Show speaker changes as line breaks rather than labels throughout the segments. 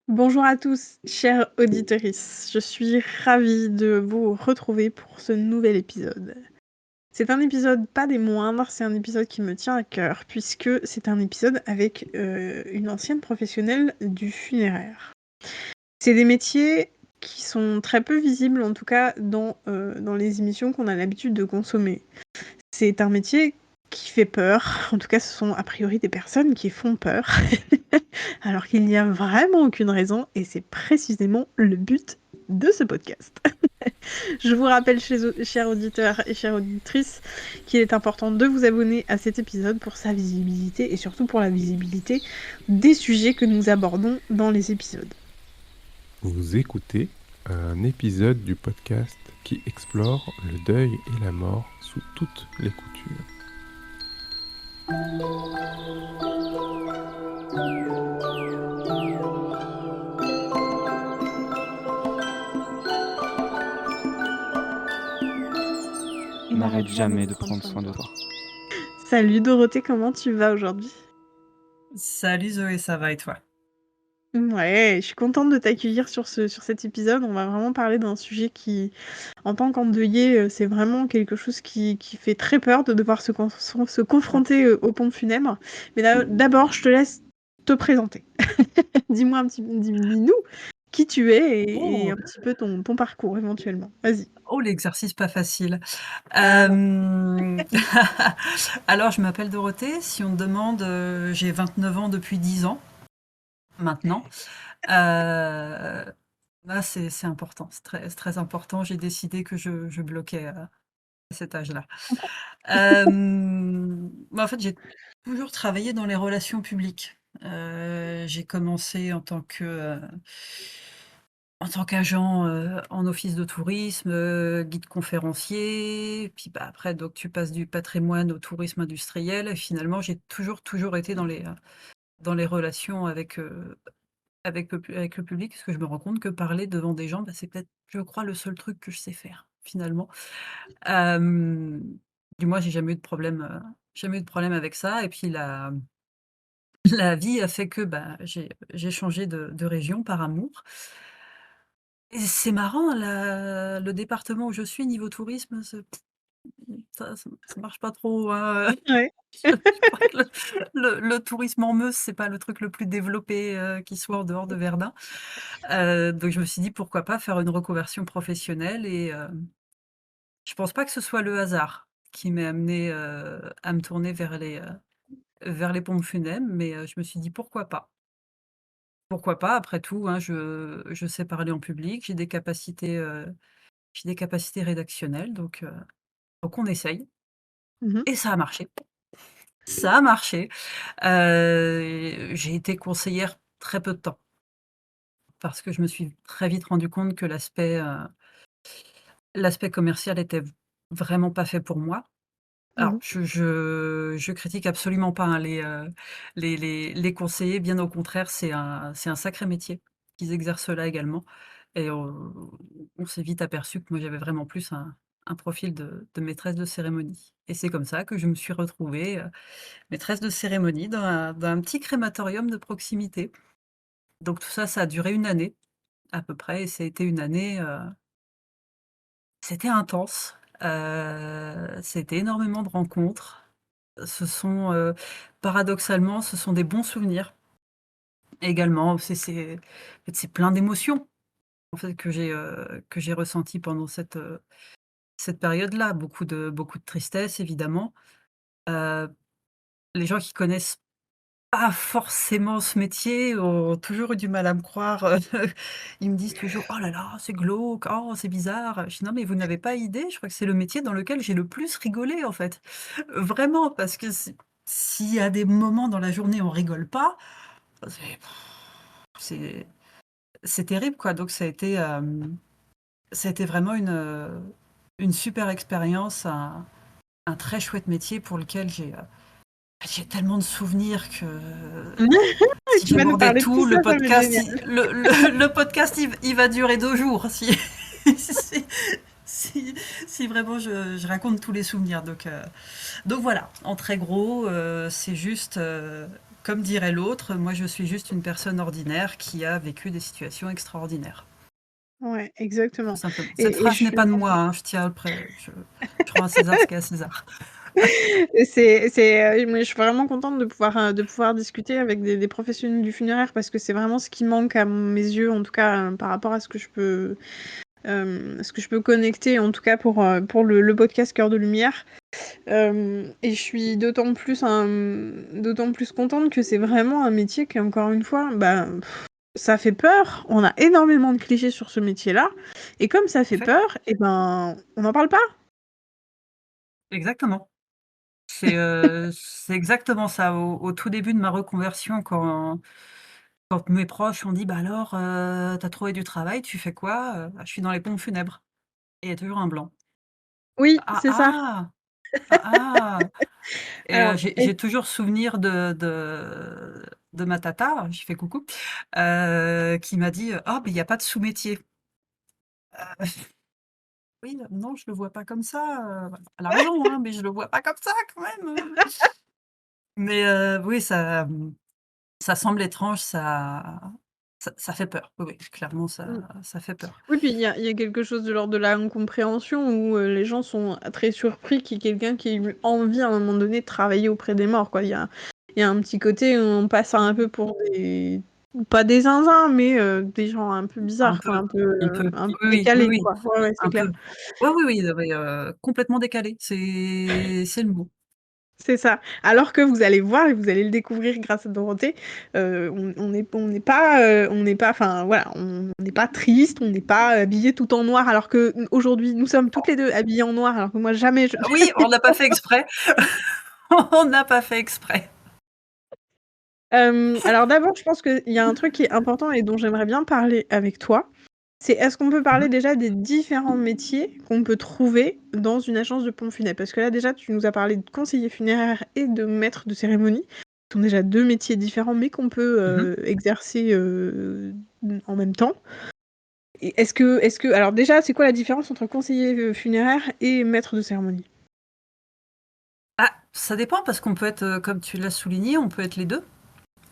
Bonjour à tous, chers auditeurs. Je suis ravie de vous retrouver pour ce nouvel épisode. C'est un épisode pas des moindres, c'est un épisode qui me tient à cœur, puisque c'est un épisode avec une ancienne professionnelle du funéraire. C'est des métiers qui sont très peu visibles, en tout cas dans les émissions qu'on a l'habitude de consommer. C'est un métier qui fait peur, en tout cas ce sont a priori des personnes qui font peur, alors qu'il n'y a vraiment aucune raison, et c'est précisément le but de ce podcast. Je vous rappelle, chers auditeurs et chères auditrices, qu'il est important de vous abonner à cet épisode pour sa visibilité et surtout pour la visibilité des sujets que nous abordons dans les épisodes.
Vous écoutez un épisode du podcast qui explore le deuil et la mort sous toutes les coutures.
N'arrête jamais de prendre soin de toi.
Salut Dorothée, comment tu vas aujourd'hui ?
Salut Zoé, ça va et toi?
Ouais, je suis contente de t'accueillir sur cet épisode. On va vraiment parler d'un sujet qui, en tant qu'endeuillé, c'est vraiment quelque chose qui fait très peur de devoir se confronter aux pompes funèbres. Mais d'abord, je te laisse te présenter. Dis-nous qui tu es et
Oh,
un petit peu ton parcours éventuellement. Vas-y.
oh l'exercice pas facile.
Ah.
Alors, je m'appelle Dorothée. Si on me demande, j'ai 29 ans depuis 10 ans maintenant. Là, c'est important, c'est très important. J'ai décidé que je bloquais à cet âge-là. En fait, j'ai toujours travaillé dans les relations publiques. J'ai commencé en tant qu'agent, en office de tourisme, guide conférencier, puis, bah, après donc tu passes du patrimoine au tourisme industriel et finalement j'ai toujours été dans les relations avec le public parce que je me rends compte que parler devant des gens, bah, c'est peut-être, je crois, le seul truc que je sais faire finalement. Hem, du moins jamais eu de problème avec ça et puis la vie a fait que, bah, j'ai changé de région par amour. Et c'est marrant, le département où je suis niveau tourisme, ça marche pas trop, hein,
Ouais.
je crois que le tourisme en Meuse, c'est pas le truc le plus développé, qui soit en dehors de Verdun. Donc je me suis dit: «Pourquoi pas faire une reconversion professionnelle?» et je pense pas que ce soit le hasard qui m'ait amenée, à me tourner vers les pompes funèbres, mais je me suis dit: «Pourquoi pas?» Pourquoi pas? Après tout, hein, je sais parler en public, j'ai des capacités rédactionnelles, donc on essaye
Mmh.
et ça a marché. Ça a marché. J'ai été conseillère très peu de temps parce que je me suis très vite rendu compte que l'aspect commercial était vraiment pas fait pour moi. Alors
Mmh.
je critique absolument pas, hein, les conseillers, bien au contraire, c'est un sacré métier qu'ils exercent là également et on s'est vite aperçu que moi j'avais vraiment plus un profil de maîtresse de cérémonie et c'est comme ça que je me suis retrouvée, maîtresse de cérémonie dans un petit crématorium de proximité. Donc tout ça, ça a duré une année à peu près et ça a été une année, c'était intense, c'était énormément de rencontres. Ce sont, paradoxalement, ce sont des bons souvenirs également. En fait, c'est plein d'émotions, en fait, que j'ai ressenties pendant cette période-là. Beaucoup de tristesse évidemment. Heu, les gens qui connaissent pas forcément ce métier ont toujours eu du mal à me croire, ils me disent toujours: «Oh là là, c'est glauque, oh c'est bizarre». Je dis: «Non mais vous n'avez pas idée, je crois que c'est le métier dans lequel j'ai le plus rigolé en fait». Vraiment parce que s'il y a des moments dans la journée où on rigole pas, c'est c'est c'est terrible quoi. Donc ça a été vraiment une super expérience, un très chouette métier pour lequel j'ai tellement de souvenirs que si
Tu vas nous
j'abordais
parler de tout
tout,
ça,
le
ça va être
podcast,
génial.
le podcast, il va durer 2 jours si si si vraiment je raconte tous les souvenirs. Donc voilà, en très gros, c'est juste, comme dirait l'autre, moi je suis juste une personne ordinaire qui a vécu des situations extraordinaires.
Ouais,
Tout
exactement
simplement. Cette
et je
phrase n'est
suis
pas de moi, hein, je tiens à le je rends à César ce qui est à César.
et moi, je suis vraiment contente de pouvoir discuter avec des professionnels du funéraire parce que c'est vraiment ce qui manque à mes yeux, en tout cas, par rapport à ce que je peux connecter, en tout cas pour le podcast Cœur de Lumière. Et je suis d'autant plus contente que c'est vraiment un métier qui, encore une fois, bah, ça fait peur. On a énormément de clichés sur ce métier-là et comme ça
En
fait
fait,
peur et ben, on n'en parle pas.
exactement. C'est exactement ça. Au tout début de ma reconversion, quand mes proches ont dit: «Bah alors, tu trouvé du travail, tu fais quoi?» «Bah, je suis dans les pompes funèbres» et il y a toujours un blanc.
Oui,
«Ah,
c'est ça.
ah! Ah, ah!» Et
Alors
j'ai toujours souvenir de ma tata, je lui fais coucou, qui m'a dit: «Oh, mais il y a pas de sous-métier». Oui, non, je le vois pas comme ça, elle a raison, hein, mais je le vois pas comme ça quand même. Mais oui, ça semble étrange, ça fait peur. Oui, oui, clairement
mmh.
ça fait peur.
Oui, puis il y a quelque chose de l'ordre de la incompréhension où, les gens sont très surpris qu'il y ait quelqu'un qui ait eu envie à un moment donné de travailler auprès des morts, quoi. Il y a un petit côté où on passe un peu pour des pas des zinzins, mais, des gens un peu
Un
bizarres,
peu,
quoi,
un peu.
un peu
Oui, oui, oui,
décalés,
oui,
quoi. Ouais, ouais, c'est
un peu.
clair.
Oui, oui, oui, non mais complètement décalé, c'est le mot.
C'est ça. Alors que vous allez voir et vous allez le découvrir grâce à Dorothée, on n'est pas enfin, voilà, on n'est pas triste, on n'est pas habillés tout en noir alors que aujourd'hui nous sommes toutes les 2 habillées en noir alors que moi jamais je
Oui, on n'a pas fait exprès. On n'a pas fait exprès.
Alors d'abord, je pense qu'il y a un truc qui est important et dont j'aimerais bien parler avec toi. C'est est-ce qu'on peut
Mmh
parler
mh.
déjà des différents métiers qu'on peut trouver dans une agence de pompes funèbres? Parce que là déjà, tu nous as parlé de conseiller funéraire et de maître de cérémonie. Ce sont déjà 2 métiers différents, mais qu'on peut,
Mmh.
exercer, en même temps. Et est-ce que alors déjà, c'est quoi la différence entre conseiller, funéraire et maître de cérémonie?
Ah, ça dépend parce qu'on peut être, comme tu l'as souligné, on peut être les 2.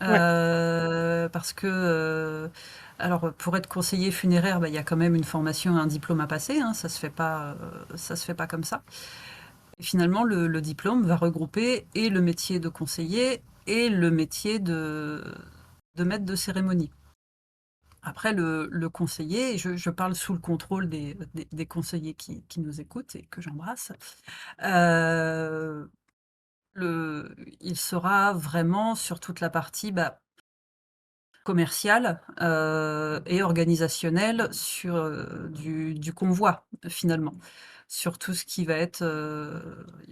Ouais.
Parce que, alors, pour être conseiller funéraire, bah, il y a quand même une formation, un diplôme à passer, hein, ça se fait pas comme ça. Et finalement, le diplôme va regrouper et le métier de conseiller et le métier de maître de cérémonie. Après le conseiller, et je parle sous le contrôle des conseillers qui nous écoutent et que j'embrasse, heu, il sera vraiment sur toute la partie, bah, commerciale, et organisationnelle sur, du convoi, finalement. Sur tout ce qui va être,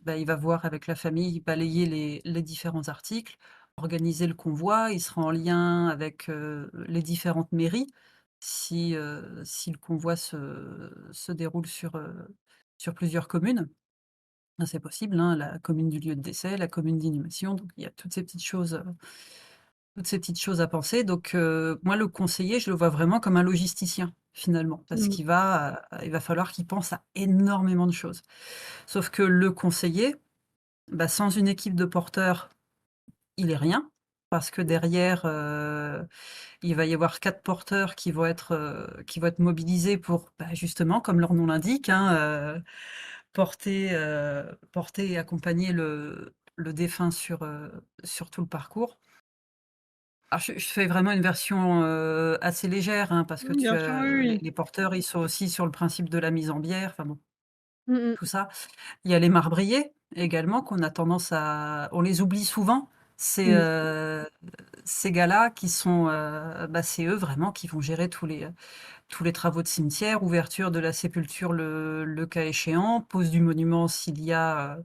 bah, il va voir avec la famille, balayer les différents articles, organiser le convoi. Il sera en lien avec, les différentes mairies si le convoi se déroule sur plusieurs communes. Ah, c'est possible, hein, la commune du lieu de décès, la commune d'inhumation, donc il y a toutes ces petites choses à penser. Donc moi, le conseiller, je le vois vraiment comme un logisticien, finalement, parce
Mmh.
il va falloir qu'il pense à énormément de choses. Sauf que le conseiller, bah, sans une équipe de porteurs, il est rien, parce que derrière, il va y avoir 4 porteurs qui vont être mobilisés pour, bah, justement, comme leur nom l'indique, hein, porter et accompagner le défunt sur tout le parcours. Alors je fais vraiment une version, assez légère, hein, parce que
Mmh, bien sûr, oui, oui.
les porteurs, ils sont aussi sur le principe de la mise en bière, enfin bon,
Mmh mh.
tout ça. Il y a les marbriers également qu'on a tendance à on les oublie souvent. C'est,
Mmh.
ces gars-là qui sont, bah, c'est eux vraiment qui vont gérer tous les travaux de cimetière, ouverture de la sépulture le cas échéant, pose du monument s'il y a,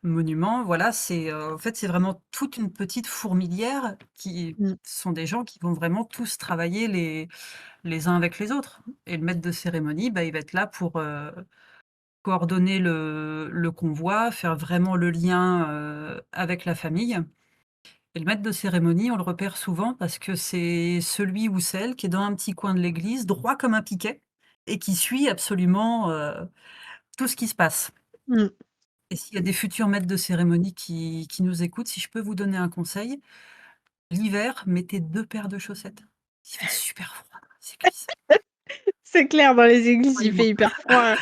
monument. Voilà, en fait, c'est vraiment toute une petite fourmilière qui
Mmh.
sont des gens qui vont vraiment tous travailler les uns avec les autres. Et le maître de cérémonie, bah, il va être là pour, coordonner le convoi, faire vraiment le lien, avec la famille. Et le maître de cérémonie, on le repère souvent parce que c'est celui ou celle qui est dans un petit coin de l'église, droit comme un piquet et qui suit absolument, tout ce qui se passe.
Mmh.
Et s'il y a des futurs maîtres de cérémonie qui nous écoutent, si je peux vous donner un conseil, l'hiver, mettez 2 paires de chaussettes. Il fait super froid dans les églises.
C'est clair, dans les églises, il fait
Croyez-moi.
hyper froid.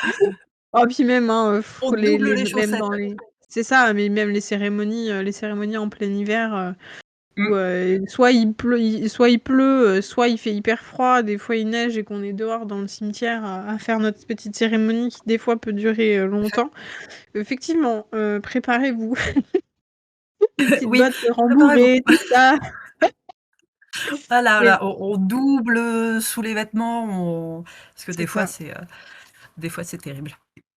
Oh, puis même, hein,
On
les
double
les
les
même
chaussettes.
dans les c'est ça, mais même les cérémonies en plein hiver, où,
Mmh.
soit il pleut, soit il fait hyper froid, des fois il neige et qu'on est dehors dans le cimetière à faire notre petite cérémonie qui, des fois, peut durer,
Tout à fait.
longtemps. Effectivement, préparez-vous. Petites
Oui,
bottes
préparez-vous.
rembourrées, tout ça.
Ah là
Mais
là, on double, sous les vêtements, parce que
c'est ça,
des fois c'est terrible.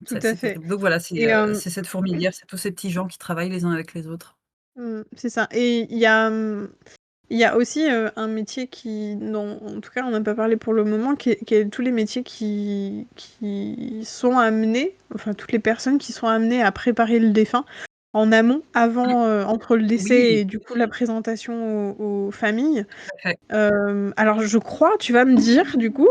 tout
C'est
à
assez
fait
terrible. Donc voilà,
et
c'est cette fourmilière, c'est tous ces petits gens qui travaillent les uns avec les autres.
c'est ça et il y a aussi, un métier qui dont en tout cas on n'a pas parlé pour le moment, qui est tous les métiers qui sont amenés, enfin toutes les personnes qui sont amenées à préparer le défunt en amont,
Mmh.
avant, entre le décès
Oui,
et du coup la présentation aux familles.
tout à fait.
Alors je crois, tu vas me dire du coup,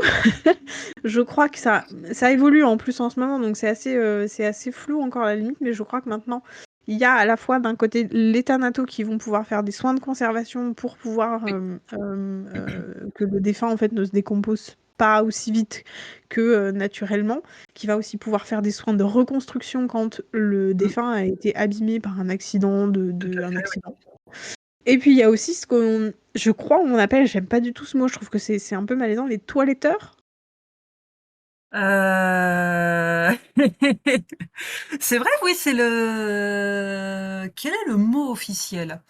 je crois que ça évolue en plus en ce moment, donc c'est assez flou encore à la limite, mais je crois que maintenant, il y a à la fois d'un côté les thanatos qui vont pouvoir faire des soins de conservation pour pouvoir
Oui.
que le défunt en fait ne se décompose pas aussi vite que naturellement, qui va aussi pouvoir faire des soins de reconstruction quand le
Mmh.
défunt a été abîmé par un accident,
Tout à
un
fait, oui.
accident. Et puis il y a aussi ce qu'on, je crois, on appelle, j'aime pas du tout ce mot, je trouve que c'est un peu malaisant, les toiletteurs.
Heu, c'est vrai, oui, c'est le quel est le mot officiel?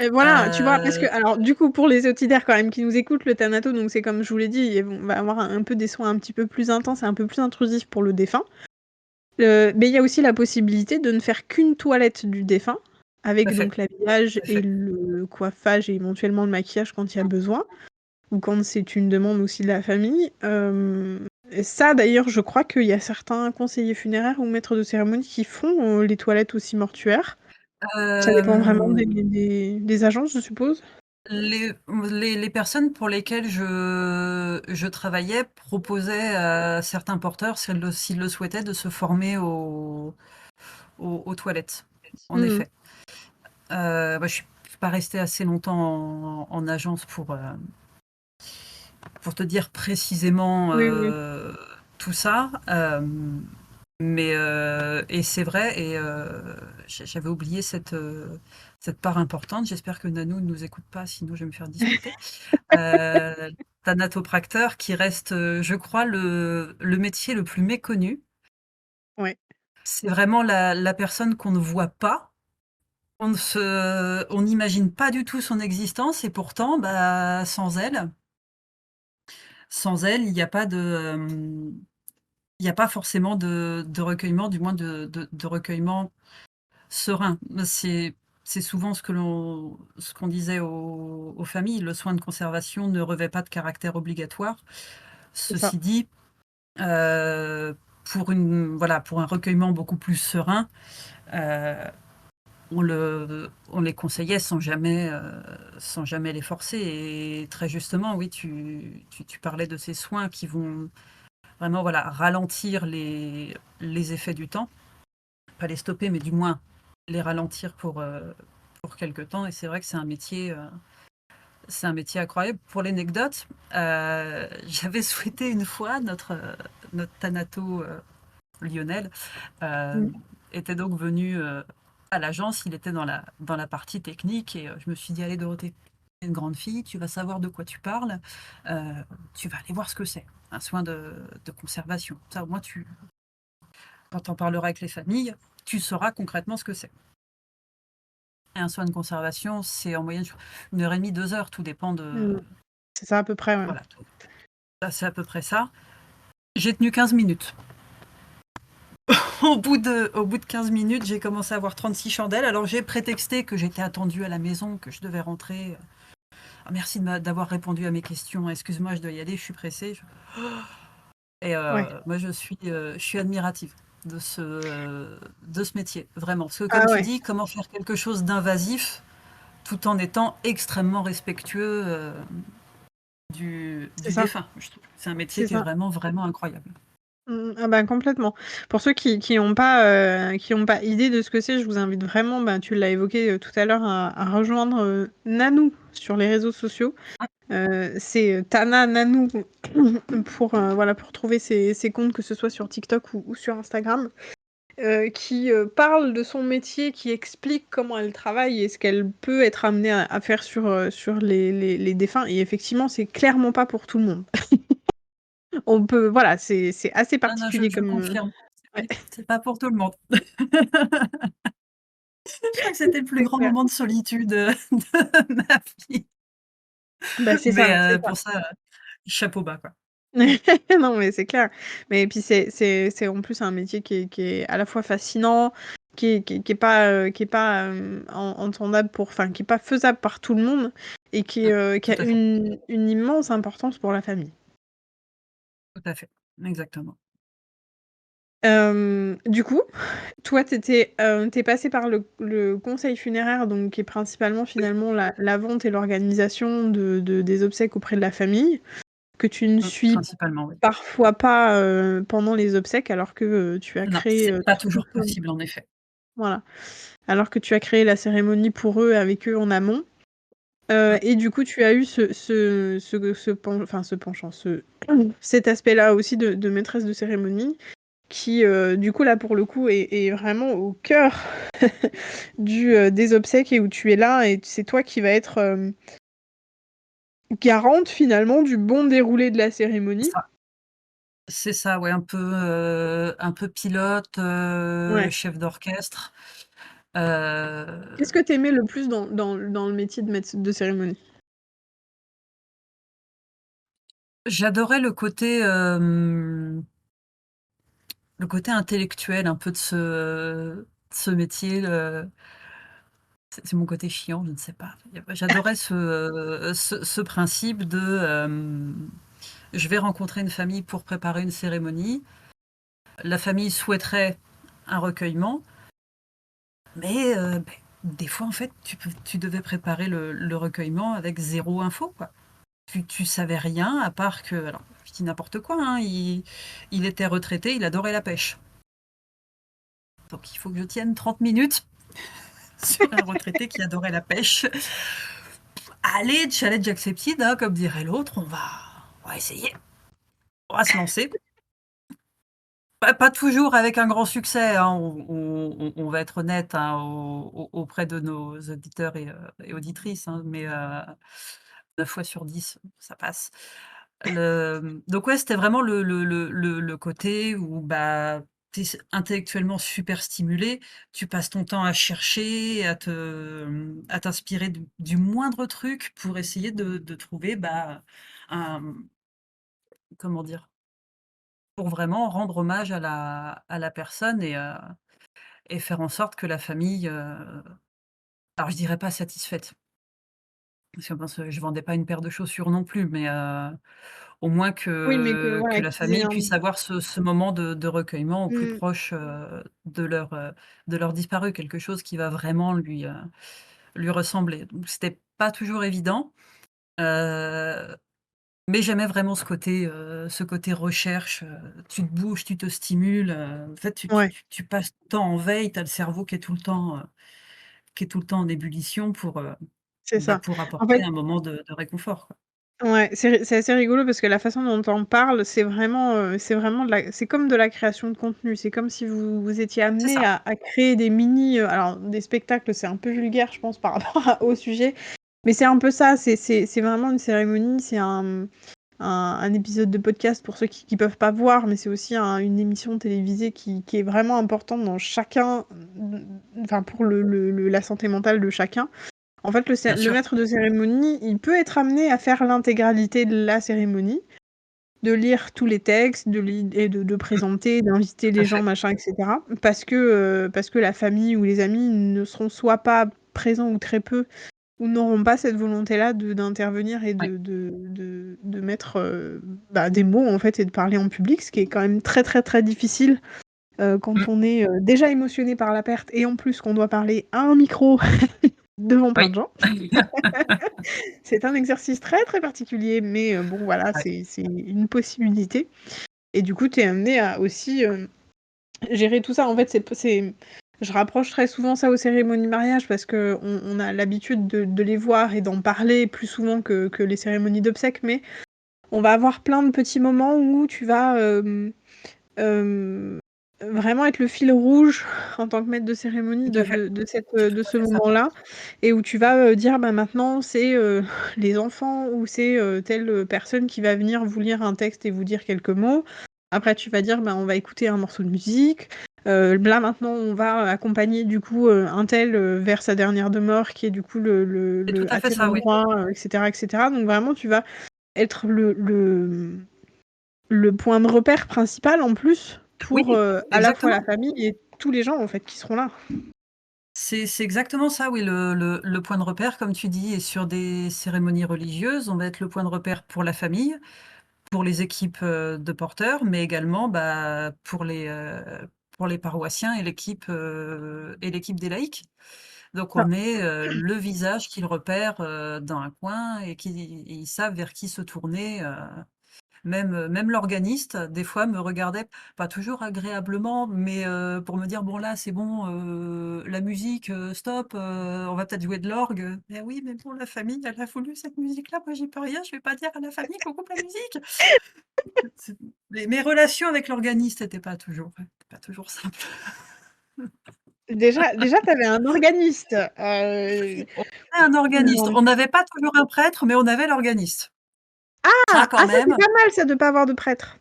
Et voilà, tu vois? Parce que
Heu,
alors du coup, pour les auxiliaires quand même qui nous écoutent, le thanato, donc c'est comme je vous l'ai dit, on va avoir un peu des soins un petit peu plus intenses et un peu plus intrusifs pour le défunt. Mais il y a aussi la possibilité de ne faire qu'une toilette du défunt,
tout à
avec
fait,
donc l'habillage
tout à
et
fait.
le coiffage et éventuellement le maquillage quand il y a
Mmh.
besoin, ou quand c'est une demande aussi de la famille. Et ça d'ailleurs, je crois qu'il y a certains conseillers funéraires ou maîtres de cérémonie qui font, les toilettes aussi mortuaires. Ça dépend vraiment
Hem,
des agences, je suppose?
les personnes pour lesquelles je travaillais proposaient à certains porteurs, s'ils le souhaitaient, de se former aux toilettes, en
Mmh mh.
effet. Bah, je suis pas restée assez longtemps en agence pour te dire précisément,
Oui, oui.
tout ça, mais et c'est vrai et j'avais oublié cette part importante. J'espère que Nanou ne nous écoute pas, sinon je vais me faire disputer. Heu, Thanatopracteur qui reste, je crois le métier le plus méconnu.
Ouais,
C'est vraiment la personne qu'on ne voit pas. On n'imagine pas du tout son existence et pourtant, bah, sans elle, il y a pas il y a pas forcément de recueillement, du moins de recueillement serein. C'est souvent ce qu'on disait aux familles. Le soin de conservation ne revêt pas de caractère obligatoire.
c'est ça.
Ceci dit, heu, pour un recueillement beaucoup plus serein, heu, on les conseillait sans jamais les forcer et très justement, oui, tu parlais de ces soins qui vont vraiment, voilà, ralentir les effets du temps. Pas les stopper, mais du moins les ralentir pour quelque temps et c'est vrai que c'est un métier incroyable. Pour l'anecdote, j'avais souhaité une fois notre thanato, Lionel,
Mmh.
était donc venu, à l'agence. Il était dans la partie technique et je me suis dit: «Allez Dorothée, tu es une grande fille, tu vas savoir de quoi tu parles, heu, tu vas aller voir ce que c'est, un soin de conservation. Ça au moins quand tu en parleras avec les familles, tu sauras concrètement ce que c'est». Et un soin de conservation, c'est en moyenne 1 heure et demie, 2 heures, tout dépend
Mmh.
de
C'est ça à peu près, ouais.
voilà, ça c'est à peu près ça. J'ai tenu 15 minutes. Au bout de 15 minutes, j'ai commencé à avoir 36 chandelles. Alors j'ai prétexté que j'étais attendue à la maison, que je devais rentrer. Ah, merci d'avoir répondu à mes questions. Excuse-moi, je dois y aller, je suis pressée. Et
Ouais.
moi, je suis admirative de ce métier, vraiment. Parce que comme
Ah
tu
ouais,
dis, comment faire quelque chose d'invasif tout en étant extrêmement respectueux
c'est
du
ça,
défunt. Je trouve que c'est un métier
c'est
qui est
ça.
vraiment, vraiment incroyable.
Ah bah, complètement. Pour ceux qui ont pas idée de ce que c'est, je vous invite vraiment, bah, tu l'as évoqué, tout à l'heure, à rejoindre, Nanou sur les réseaux sociaux. C'est, Tana Nanou pour, voilà, pour trouver ses comptes, que ce soit sur TikTok ou sur Instagram, qui, parle de son métier, qui explique comment elle travaille et ce qu'elle peut être amenée à faire sur les défunts, et effectivement, c'est clairement pas pour tout le monde. On peut Voilà, c'est assez
Ah non, je
particulier
je
comme,
confirme.
ouais,
Oui, c'est pas pour tout le monde. Je crois que c'était le plus
c'est
grand
clair.
moment de solitude, de ma vie.
Bah, c'est
Mais
ça, c'est ça.
pour ça, chapeau bas, quoi.
Non, mais c'est clair. Mais puis c'est en plus un métier qui est à la fois fascinant, qui est pas, entendable enfin, qui est pas faisable par tout le monde, et
Mmh,
qui
tout
a
à fait,
une immense importance pour la famille.
tout à fait, exactement.
Du coup, toi, tu passé par le conseil funéraire, donc qui est principalement finalement la vente et l'organisation des obsèques auprès de la famille, que tu ne suis
Principalement, oui.
parfois pas, pendant les obsèques, alors que, tu as
Non,
créé,
c'est pas
tout
toujours possible, en effet.
voilà, alors que tu as créé la cérémonie pour eux, avec eux en amont,
Mmh,
et du coup, tu as eu ce penchant, cet aspect-là aussi de maîtresse de cérémonie, qui, du coup, là, pour le coup, est vraiment au cœur des obsèques, et où tu es là, et c'est toi qui vas être, garante, finalement, du bon déroulé de la
c'est
cérémonie.
ça. C'est ça, ouais, un peu pilote,
Ouais.
chef d'orchestre.
Qu'est-ce que tu aimais le plus dans le métier de maître de cérémonie?
J'adorais le côté intellectuel un peu de ce métier, c'est mon côté chiant, je ne sais pas. J'adorais ce principe de, je vais rencontrer une famille pour préparer une cérémonie. La famille souhaiterait un recueillement, mais des fois, en fait, tu devais préparer le recueillement avec 0 info, quoi. Tu savais rien à part que, alors je dis n'importe quoi, hein, il était retraité, il adorait la pêche. Donc il faut que je tienne 30 minutes sur un retraité qui adorait la pêche. Allez, challenge accepted, hein, comme dirait l'autre, on va essayer, on va se lancer. Pas toujours avec un grand succès, hein, on va être honnête, hein, auprès de nos auditeurs et auditrices, hein, mais 9 fois sur 10, ça passe. Donc ouais, c'était vraiment le côté où, bah, tu es intellectuellement super stimulé, tu passes ton temps à chercher, à t'inspirer du moindre truc pour essayer de trouver, bah, un comment dire? Pour vraiment rendre hommage à la personne et faire en sorte que la famille, alors je dirais pas satisfaite, parce que bon, je vendais pas une paire de chaussures non plus, mais au moins
Oui, mais que
que
voilà,
la
qu'ils aient
famille
un
puisse avoir ce moment de recueillement au plus
mmh,
proche, de leur disparu, quelque chose qui va vraiment lui ressembler. Donc c'était pas toujours évident, heu, mais j'aimais vraiment ce côté recherche, tu te bouges, tu te stimules, en fait,
ouais,
tu passes ton temps en veille, tu as le cerveau qui est tout le temps en ébullition
c'est ça.
pour
En
apporter
fait,
un moment de réconfort, quoi.
ouais, c'est assez rigolo, parce que la façon dont tu en parles, c'est vraiment c'est comme de la création de contenu. C'est comme si vous étiez
C'est
amenés
ça.
à créer des mini, alors des spectacles, c'est un peu vulgaire, je pense, par rapport au sujet, mais c'est un peu ça. C'est vraiment une cérémonie, c'est un épisode de podcast pour ceux qui peuvent pas voir, mais c'est aussi une émission télévisée qui est vraiment importante dans chacun, enfin, pour la santé mentale de chacun. En fait,
Bien
le
sûr.
maître de cérémonie, il peut être amené à faire l'intégralité de la cérémonie, de lire tous les textes, et de
Mmh,
présenter, d'inviter
tout à
les gens,
fait.
machin, et cetera. Parce que la famille ou les amis ne seront soit pas présents, ou très peu, ou n'auront pas cette volonté-là d'intervenir et
Ouais.
de mettre, bah, des mots, en fait, et de parler en public, ce qui est quand même très, très, très difficile,
Mmh,
quand on est, déjà émotionné par la perte, et en plus qu'on doit parler à un micro devant plein de
oui.
gens. C'est un exercice très, très particulier, mais bon, voilà,
Ouais.
c'est une possibilité. Et du coup, tu es amené à aussi gérer tout ça. En fait, je rapproche très souvent ça aux cérémonies de mariage parce qu'on a l'habitude de les voir et d'en parler plus souvent que les cérémonies d'obsèques, mais on va avoir plein de petits moments où tu vas vraiment être le fil rouge en tant que maître de cérémonie
Tout à fait.
de
C'est
de
tout à
ce
fait ça.
moment-là, et où tu vas dire bah, maintenant c'est les enfants ou c'est telle personne qui va venir vous lire un texte et vous dire quelques mots. Après, tu vas dire bah, on va écouter un morceau de musique. Là maintenant, on va accompagner du coup un tel vers sa dernière demeure qui est du coup
C'est tout à
à
fait
tel
ça, oui.
endroit, etc., etc. Donc vraiment, tu vas être le point de repère principal en plus
Oui,
pour à la fois
exactement.
la famille et tous les gens en fait qui seront là.
C'est exactement ça, oui, le point de repère, comme tu dis, et sur des cérémonies religieuses, on va être le point de repère pour la famille, pour les équipes, de porteurs, mais également, bah, pour les paroissiens et l'équipe des laïcs. Donc
Ça.
on est, le visage qu'ils repèrent, dans un coin et ils savent vers qui se tourner, même l'organiste, des fois, me regardait, pas toujours agréablement, mais pour me dire: «Bon là, c'est bon, la musique, stop, on va peut-être jouer de l'orgue». «Mais oui, mais bon, la famille, elle a voulu cette musique-là, moi j'y peux rien, je vais pas dire à la famille qu'on coupe la musique». C'est mes relations avec l'organiste étaient pas toujours simples.
Déjà tu avais un organiste,
On avait un organiste, on n'avait pas toujours un prêtre, mais on avait l'organiste. Ça quand
ah ça c'est
même.
pas mal ça de pas avoir de prêtre.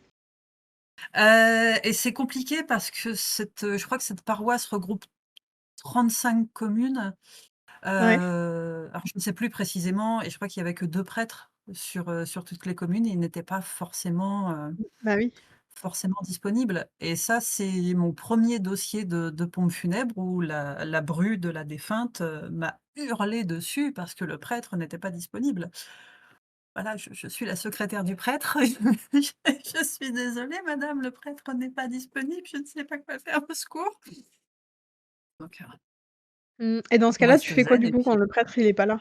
Et c'est compliqué parce que je crois que cette paroisse regroupe 35 communes.
Ouais,
Alors je ne sais plus précisément et je crois qu'il y avait que 2 prêtres sur toutes les communes et ils n'étaient pas
bah oui.
forcément disponibles et ça, c'est mon premier dossier de pompe funèbre où la bru de la défunte, m'a hurlé dessus parce que le prêtre n'était pas disponible. Voilà, je suis la secrétaire du prêtre. Je suis désolée madame, le prêtre n'est pas disponible, je ne sais pas quoi faire, au secours. Donc,
Et dans ce
on
cas-là, tu
reste
fais quoi
zen
du
et
coup quand
puis
le prêtre il est pas là?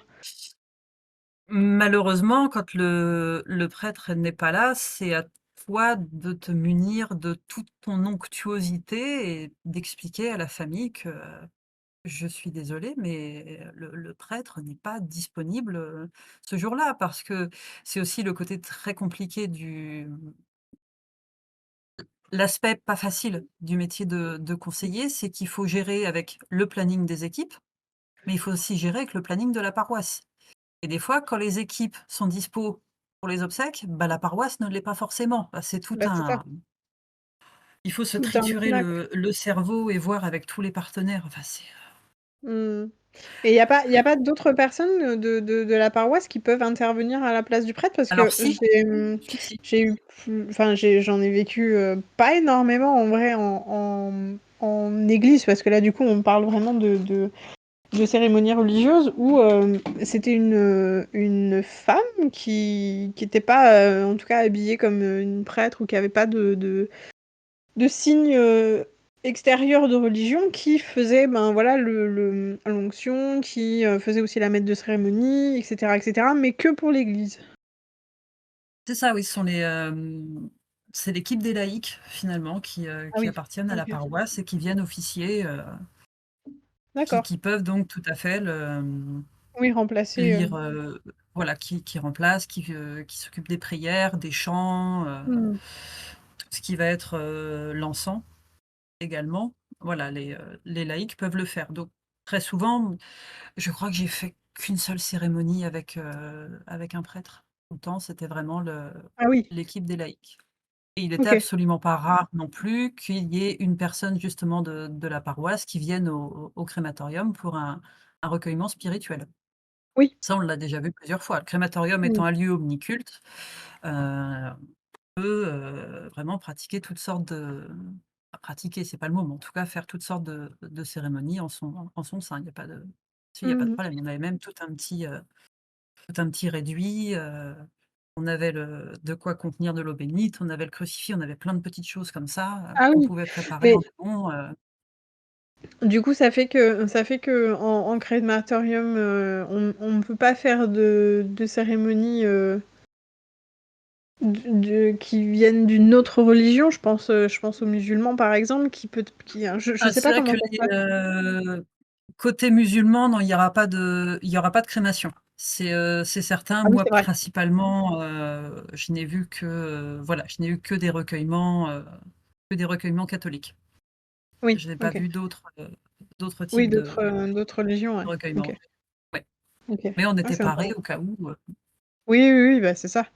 malheureusement, quand le prêtre n'est pas là, c'est à toi de te munir de toute ton onctuosité et d'expliquer à la famille que je suis désolée, mais le prêtre n'est pas disponible, ce jour-là. Parce que c'est aussi le côté très compliqué l'aspect pas facile du métier de conseiller, c'est qu'il faut gérer avec le planning des équipes, mais il faut aussi gérer avec le planning de la paroisse. Et des fois, quand les équipes sont dispo pour les obsèques, bah, la paroisse ne l'est pas forcément. Bah, c'est tout
Bah, c'est ça,
un il faut se
tout un
triturer
pinacle.
le cerveau et voir avec tous les partenaires. Enfin,
Mmh. Et il y a pas d'autres personnes de la paroisse qui peuvent intervenir à la place du prêtre? Parce
alors
que
si, si, si.
j'ai eu enfin j'en ai vécu, pas énormément en vrai en église, parce que là du coup on parle vraiment de cérémonies religieuses où c'était une femme qui était pas, en tout cas habillée comme, une prêtre ou qui avait pas de signes, extérieurs de religion qui faisait, ben, voilà l'onction, qui, faisait aussi la maître de cérémonie et cetera, mais que pour l'église.
C'est ça, oui, ce sont c'est l'équipe des laïcs finalement
Ah
qui
oui,
appartiennent à la
OK.
paroisse et qui viennent officier,
D'accord.
qui peuvent donc tout à fait
Oui, remplacer,
lire, voilà, qui remplacent, qui s'occupent des prières, des chants,
mmh.
tout ce qui va être, l'encens. Également, voilà, les laïcs peuvent le faire. Donc très souvent, je crois que j'ai fait qu'une seule cérémonie avec un prêtre. Tout le temps, c'était vraiment
Ah oui,
l'équipe des laïcs et il était
OK.
absolument pas rare non plus qu'il y ait une personne justement de la paroisse qui vienne au crématorium pour un recueillement spirituel.
Oui.
Ça, on l'a déjà vu plusieurs fois. Le crématorium
Mmh.
étant un lieu omniculte, on peut, vraiment pratiquer toutes sortes de pratiquer, c'est pas le mot, mais en tout cas faire toutes sortes de cérémonies en son sein. Il y a pas de il y a pas de
Mmh.
problème. On avait même tout un petit réduit, on avait de quoi contenir de l'eau bénite, on avait le crucifix, on avait plein de petites choses comme ça,
Ah
qu'on
oui,
pouvait préparer
mais
en amont,
du coup, ça fait que en crématorium, on ne peut pas faire de cérémonie, qui viennent d'une autre religion. Je pense aux musulmans, par exemple, je sais
C'est
pas
vrai
comment
que
ça se passe.
côté musulman, non, il y aura pas de crémation. C'est certain.
Ah oui,
Moi,
c'est vrai.
principalement, je n'ai vu que des recueillements catholiques.
Oui,
Je n'ai pas
OK.
vu d'autres
Oui,
types de
d'autres religions, ouais.
recueillements.
OK.
Ouais.
OK.
Mais on
Ah,
était
c'est
parés
intéressant.
au cas où.
Oui, oui, oui, bah, c'est ça.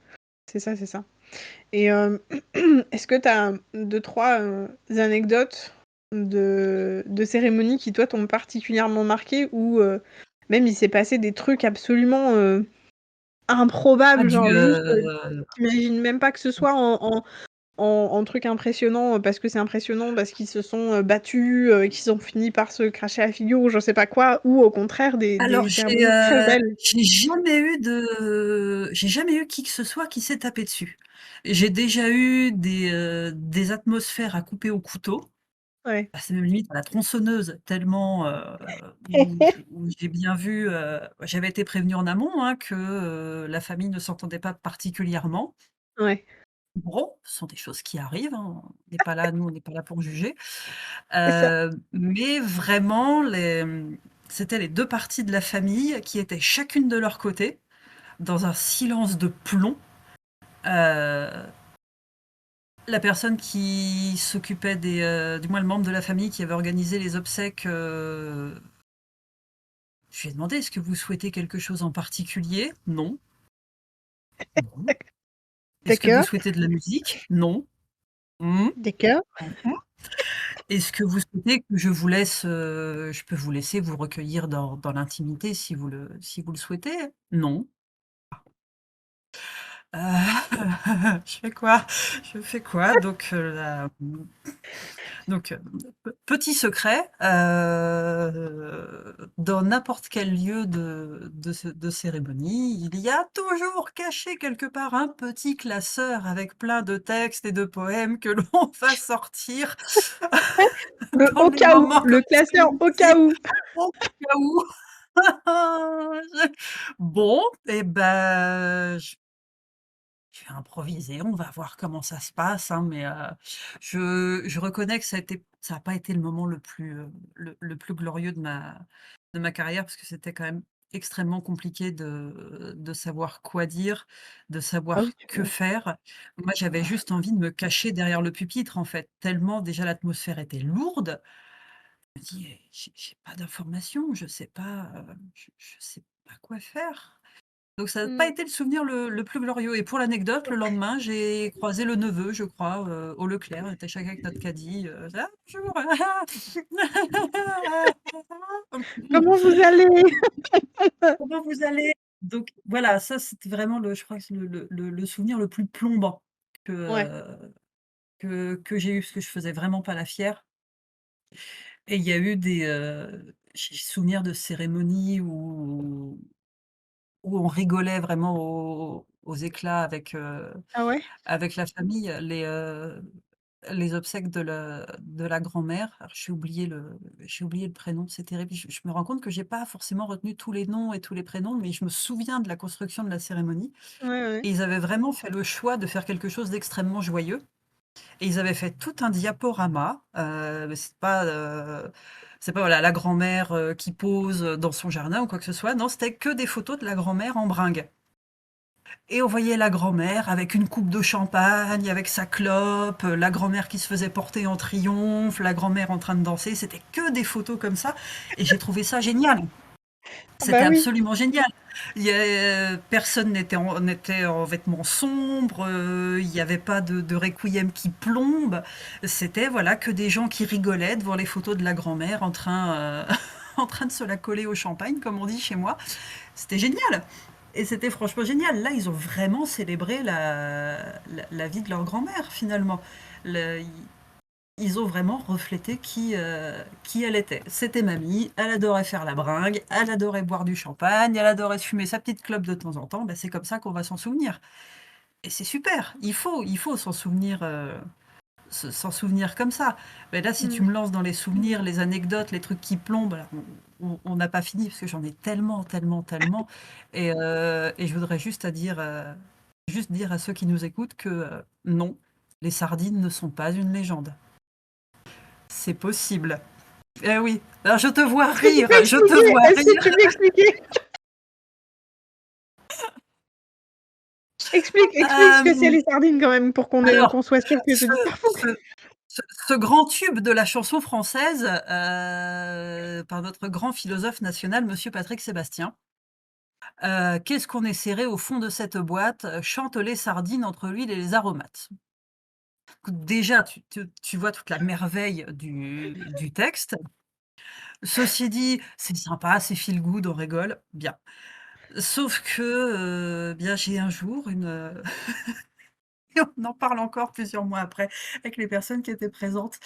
C'est ça, c'est ça. Et est-ce que tu as 2-3 anecdotes de cérémonies qui, toi, t'ont particulièrement marqué ou même il s'est passé des trucs absolument
Ah,
improbables, genre juste,
heu
tu même pas que ce soit en truc impressionnant, parce que c'est impressionnant, parce qu'ils se sont, battus, et qu'ils ont fini par se cracher la figure ou je sais pas quoi, ou au contraire
Alors
des cérémonies très belles?
j'ai jamais eu qui que ce soit qui s'est tapé dessus. J'ai déjà eu des atmosphères à couper au couteau.
Ouais.
C'est même limite à la tronçonneuse tellement, où j'ai bien vu, j'avais été prévenue en amont, hein, que, la famille ne s'entendait pas particulièrement.
Ouais,
Bon, ce sont des choses qui arrivent, hein, on n'est pas là pour juger.
c'est ça.
Mais vraiment c'était les 2 parties de la famille qui étaient chacune de leur côté, dans un silence de plomb. Heu, la personne qui s'occupait du moins le membre de la famille qui avait organisé les obsèques, je lui ai demandé: «Est-ce que vous souhaitez quelque chose en particulier?» «Non». «Bon». «Est-ce que vous
D'accord,
souhaitez de la musique?» «Non». «Mmh».
d'accord.
«Mmh». «Est-ce que vous souhaitez que je peux vous laisser vous recueillir dans l'intimité si vous le souhaitez?» «Non». Heu, je fais quoi? Je fais quoi? Donc, petit secret, dans n'importe quel lieu de cérémonie, il y a toujours caché quelque part un petit classeur avec plein de textes et de poèmes que l'on va sortir
Le
dans
au
les
cas où,
moments
le
comme
classeur au
celui-ci,
cas où.
au cas où. Bon et ben, je vais improviser, on va voir comment ça se passe, hein, mais je reconnais que ça a pas été le moment le plus glorieux de ma carrière parce que c'était quand même extrêmement compliqué de savoir quoi dire, de
Ah oui,
savoir
tu
que faire. Moi, j'avais juste envie de me cacher derrière le pupitre, en fait, tellement déjà l'atmosphère était lourde. Je me dis: «J'ai pas d'informations, je sais pas, je sais pas quoi faire». Donc ça n'a pas
Mmh.
été le souvenir le plus glorieux et pour l'anecdote, le lendemain, j'ai croisé le neveu, je crois, au Leclerc. On était chacun avec notre caddie, «Ah bonjour!»
Comment vous allez?
«Comment vous allez?» Donc voilà, ça c'était vraiment je crois que c'est le souvenir le plus plombant que,
Ouais.
que j'ai eu, parce que je faisais vraiment pas la fière et il y a eu j'ai souvenir de cérémonies où on rigolait vraiment aux éclats
Ah ouais?
avec la famille, les obsèques de la grand-mère. Alors j'ai oublié le prénom, c'est terrible. Je me rends compte que j'ai pas forcément retenu tous les noms et tous les prénoms, mais je me souviens de la construction de la cérémonie
Ouais, ouais.
et ils avaient vraiment fait le choix de faire quelque chose d'extrêmement joyeux et ils avaient fait tout un diaporama, mais c'est pas, voilà, la grand-mère, qui pose, dans son jardin ou quoi que ce soit. Non, c'était que des photos de la grand-mère en bringue. Et on voyait la grand-mère avec une coupe de champagne, avec sa clope, la grand-mère qui se faisait porter en triomphe, la grand-mère en train de danser. C'était que des photos comme ça. Et j'ai trouvé ça génial.
Ah
C'était
bah oui.
absolument génial. Personne n'était en vêtements sombres, il n'y avait pas de requiem qui plombe. C'était voilà, que des gens qui rigolaient devant les photos de la grand-mère en train de se la coller au champagne, comme on dit chez moi. C'était génial. Et c'était franchement génial. Là, ils ont vraiment célébré la vie de leur grand-mère, finalement. Le- Ils ont vraiment reflété qui elle était. C'était mamie, elle adorait faire la bringue, elle adorait boire du champagne, elle adorait se fumer sa petite clope de temps en temps. Ben, c'est comme ça qu'on va s'en souvenir. Et c'est super, il faut s'en souvenir, s'en souvenir comme ça. Mais là, si tu
Mmh.
me lances dans les souvenirs, les anecdotes, les trucs qui plombent, là, on n'a pas fini parce que j'en ai tellement, tellement, tellement. Et je voudrais juste à dire juste dire à ceux qui nous écoutent que non, les sardines ne sont pas une légende. C'est possible. Eh oui. Alors je te vois
Est-ce que tu
rire.
peux
Je te
expliquer
vois
Est-ce que
rire.
tu peux expliquer Explique ce que c'est
Euh,
les sardines quand même pour
alors,
qu'on soit sûr que je
ce,
dis pas faux.
ce- ce grand tube de la chanson française par notre grand philosophe national, Monsieur Patrick Sébastien. Qu'est-ce qu'on est serré au fond de cette boîte? Chante les sardines entre l'huile et les aromates. Écoute, déjà, tu vois toute la merveille du texte. Ceci dit, c'est sympa, c'est feel good, on rigole, bien. Sauf que, bien, j'ai un jour et on en parle encore plusieurs mois après avec les personnes qui étaient présentes,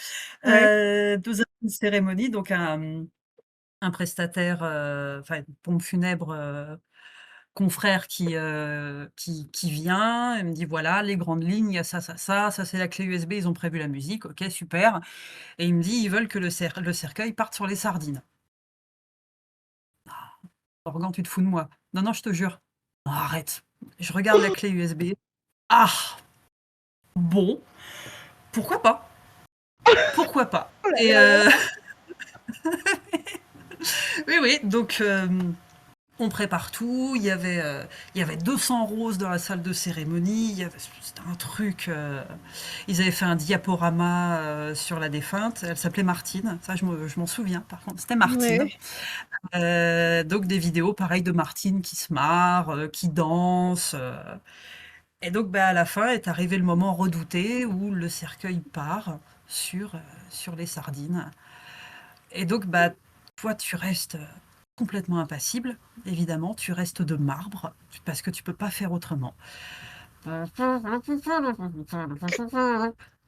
Ouais.
nous avons une cérémonie, donc un prestataire, enfin une pompe funèbre, confrère qui vient et me dit: «Voilà, les grandes lignes, il y a ça, ça, ça c'est la clé USB, ils ont prévu la musique, OK, super» et il me dit: «Ils veulent que le cercueil parte sur les sardines». «Morgan, tu te fous de moi?» «Non, non, je te jure». «Non, arrête». Je regarde la clé USB. Ah! Bon, pourquoi pas? Pourquoi pas?
Oh là
Et
là.
oui, oui, donc on prépare tout. Il y avait 200 roses dans la salle de cérémonie. C'était un truc. Ils avaient fait un diaporama sur la défunte. Elle s'appelait Martine. Ça, je m'en souviens. Par contre, c'était Martine.
Ouais.
Donc des vidéos, pareil, de Martine qui se marre, qui danse. Et donc, bah, à la fin est arrivé le moment redouté où le cercueil part sur, sur les sardines. Et donc, bah, toi, tu restes complètement impassible, évidemment, tu restes de marbre, parce que tu peux pas faire autrement.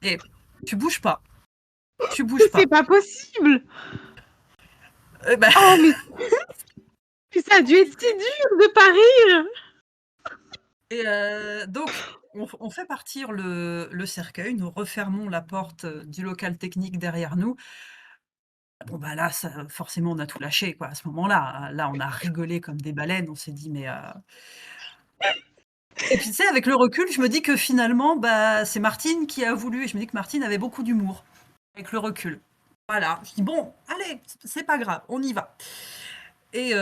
Et tu bouges pas, tu bouges
C'est
pas.
pas possible.
Et, bah,
Oh mais ça a dû être si dur de pas rire.
et donc, on fait partir le cercueil, nous refermons la porte du local technique derrière nous. Bon, bah là, forcément, on a tout lâché, quoi, à ce moment-là. Là, on a rigolé comme des baleines, on s'est dit, mais et puis, tu sais, avec le recul, je me dis que finalement, bah, c'est Martine qui a voulu et je me dis que Martine avait beaucoup d'humour, avec le recul. Voilà, je dis: «Bon, allez, c'est pas grave, on y va» et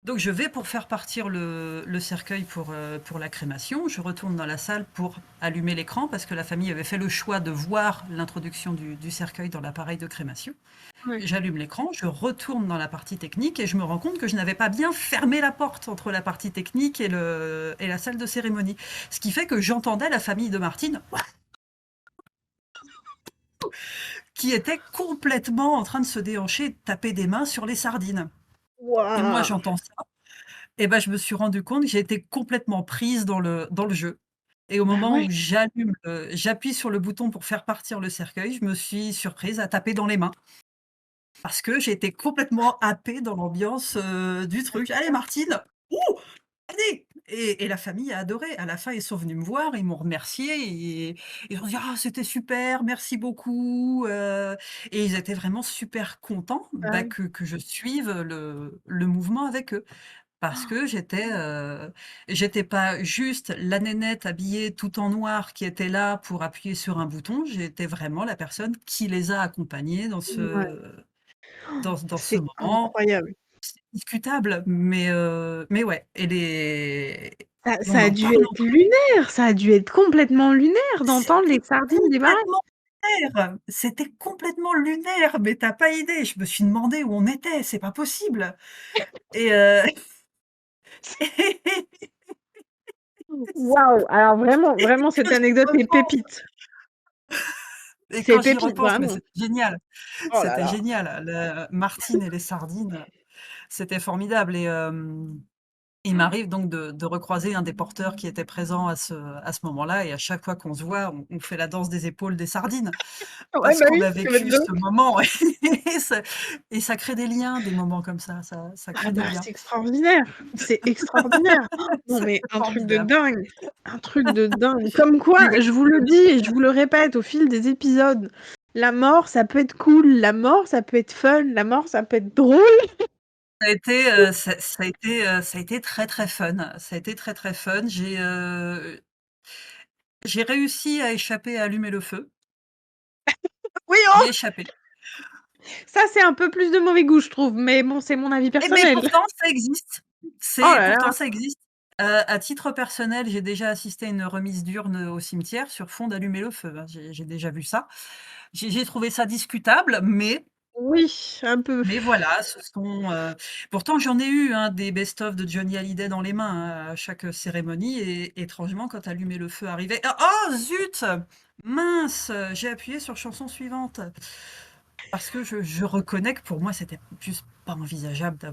donc je vais pour faire partir le cercueil pour la crémation. Je retourne dans la salle pour allumer l'écran parce que la famille avait fait le choix de voir l'introduction du cercueil dans l'appareil de crémation.
Ouais.
J'allume l'écran, je retourne dans la partie technique et je me rends compte que je n'avais pas bien fermé la porte entre la partie technique et la salle de cérémonie. Ce qui fait que j'entendais la famille de Martine qui était complètement en train de se déhancher et de taper des mains sur les sardines. Et moi,
Waouh.
j'entends ça et ben, je me suis rendu compte que j'ai été complètement prise dans le jeu et au
Bah
moment
ouais.
où j'appuie sur le bouton pour faire partir le cercueil, je me suis surprise à taper dans les mains. Parce que j'ai été complètement happée dans l'ambiance, du truc. «Allez Martine! Ouh! Allez!» et la famille a adoré. À la fin, ils sont venus me voir, ils m'ont remercié et ils ont dit: «Ah, c'était super, merci beaucoup», et ils étaient vraiment super contents, bah,
Bah,
que je suive le mouvement avec eux. Parce que j'étais pas juste la nénette habillée tout en noir qui était là pour appuyer sur un bouton, j'étais vraiment la personne qui les a accompagnés
ouais,
dans ce
c'est
moment.
incroyable.
C'est discutable, mais ouais et
Ça
on
a
en
dû
parle
être
encore.
lunaire, ça a dû être complètement lunaire d'entendre les
C'était
sardines débarquer.
complètement lunaire, c'était complètement lunaire, mais tu as pas idée. Je me suis demandé où on était, c'est pas possible et
Waouh! Alors vraiment
et
cette
quand j'y
anecdote est
repense
pépite.
et
C'est
quand j'y
pépite,
repense, mais
vraiment.
c'était génial.
Oh là
C'était
là.
génial. Le Martine et les sardines, c'était formidable et il m'arrive donc de recroiser un des porteurs qui était présent à ce moment-là et à chaque fois qu'on se voit, on fait la danse des épaules des sardines
Ouais,
parce
bah
qu'on
oui,
a
tu m'étonnes.
vécu ce moment et ça crée des liens, des moments comme ça
Ah
crée des
bah,
liens.
c'est extraordinaire, c'est extraordinaire. Non mais
C'était
un truc de
formidable.
dingue, un truc de dingue. Comme quoi,
Mais oui,
je vous le dis et je vous le répète au fil des épisodes, la mort ça peut être cool, la mort ça peut être fun, la mort ça peut être drôle.
ça a été très, très fun. Ça a été très, très fun. J'ai réussi à échapper à allumer le feu.
Oui,
J'y
oh!
ai échappé.
Ça, c'est un peu plus de mauvais goût, je trouve, mais bon, c'est mon avis
Et mais
personnel.
pourtant ça existe.
Oh
C'est
là
pourtant
là!
ça existe. À titre personnel, j'ai déjà assisté à une remise d'urne au cimetière sur fond d'allumer le feu, hein. J'ai déjà vu ça. J'ai trouvé ça discutable,
Oui, un peu.
mais voilà, ce sont, pourtant j'en ai eu, hein, des best-of de Johnny Hallyday dans les mains, hein, à chaque cérémonie et étrangement quand allumer le feu arrivait oh zut! Mince, j'ai appuyé sur chanson suivante. Parce que je reconnais que pour moi, c'était juste pas envisageable
Bah,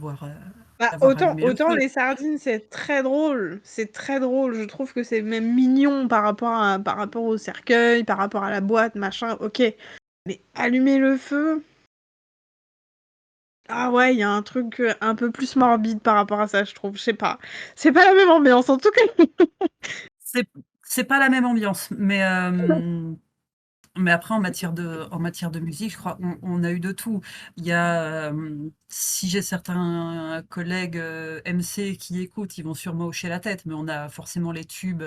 d'avoir
autant
allumé le
autant
feu.
les sardines, c'est très drôle. Je trouve que c'est même mignon par rapport au cercueil, par rapport à la boîte, machin, OK. Mais allumer le feu? Ah ouais, il y a un truc, un peu plus morbide par rapport à ça, je trouve, je sais pas. C'est pas la même ambiance en tout cas.
C'est c'est pas la même ambiance, mais après en matière de musique, je crois on a eu de tout. Il y a, si j'ai certains collègues, MC qui écoutent, ils vont sûrement hocher la tête, mais on a forcément les tubes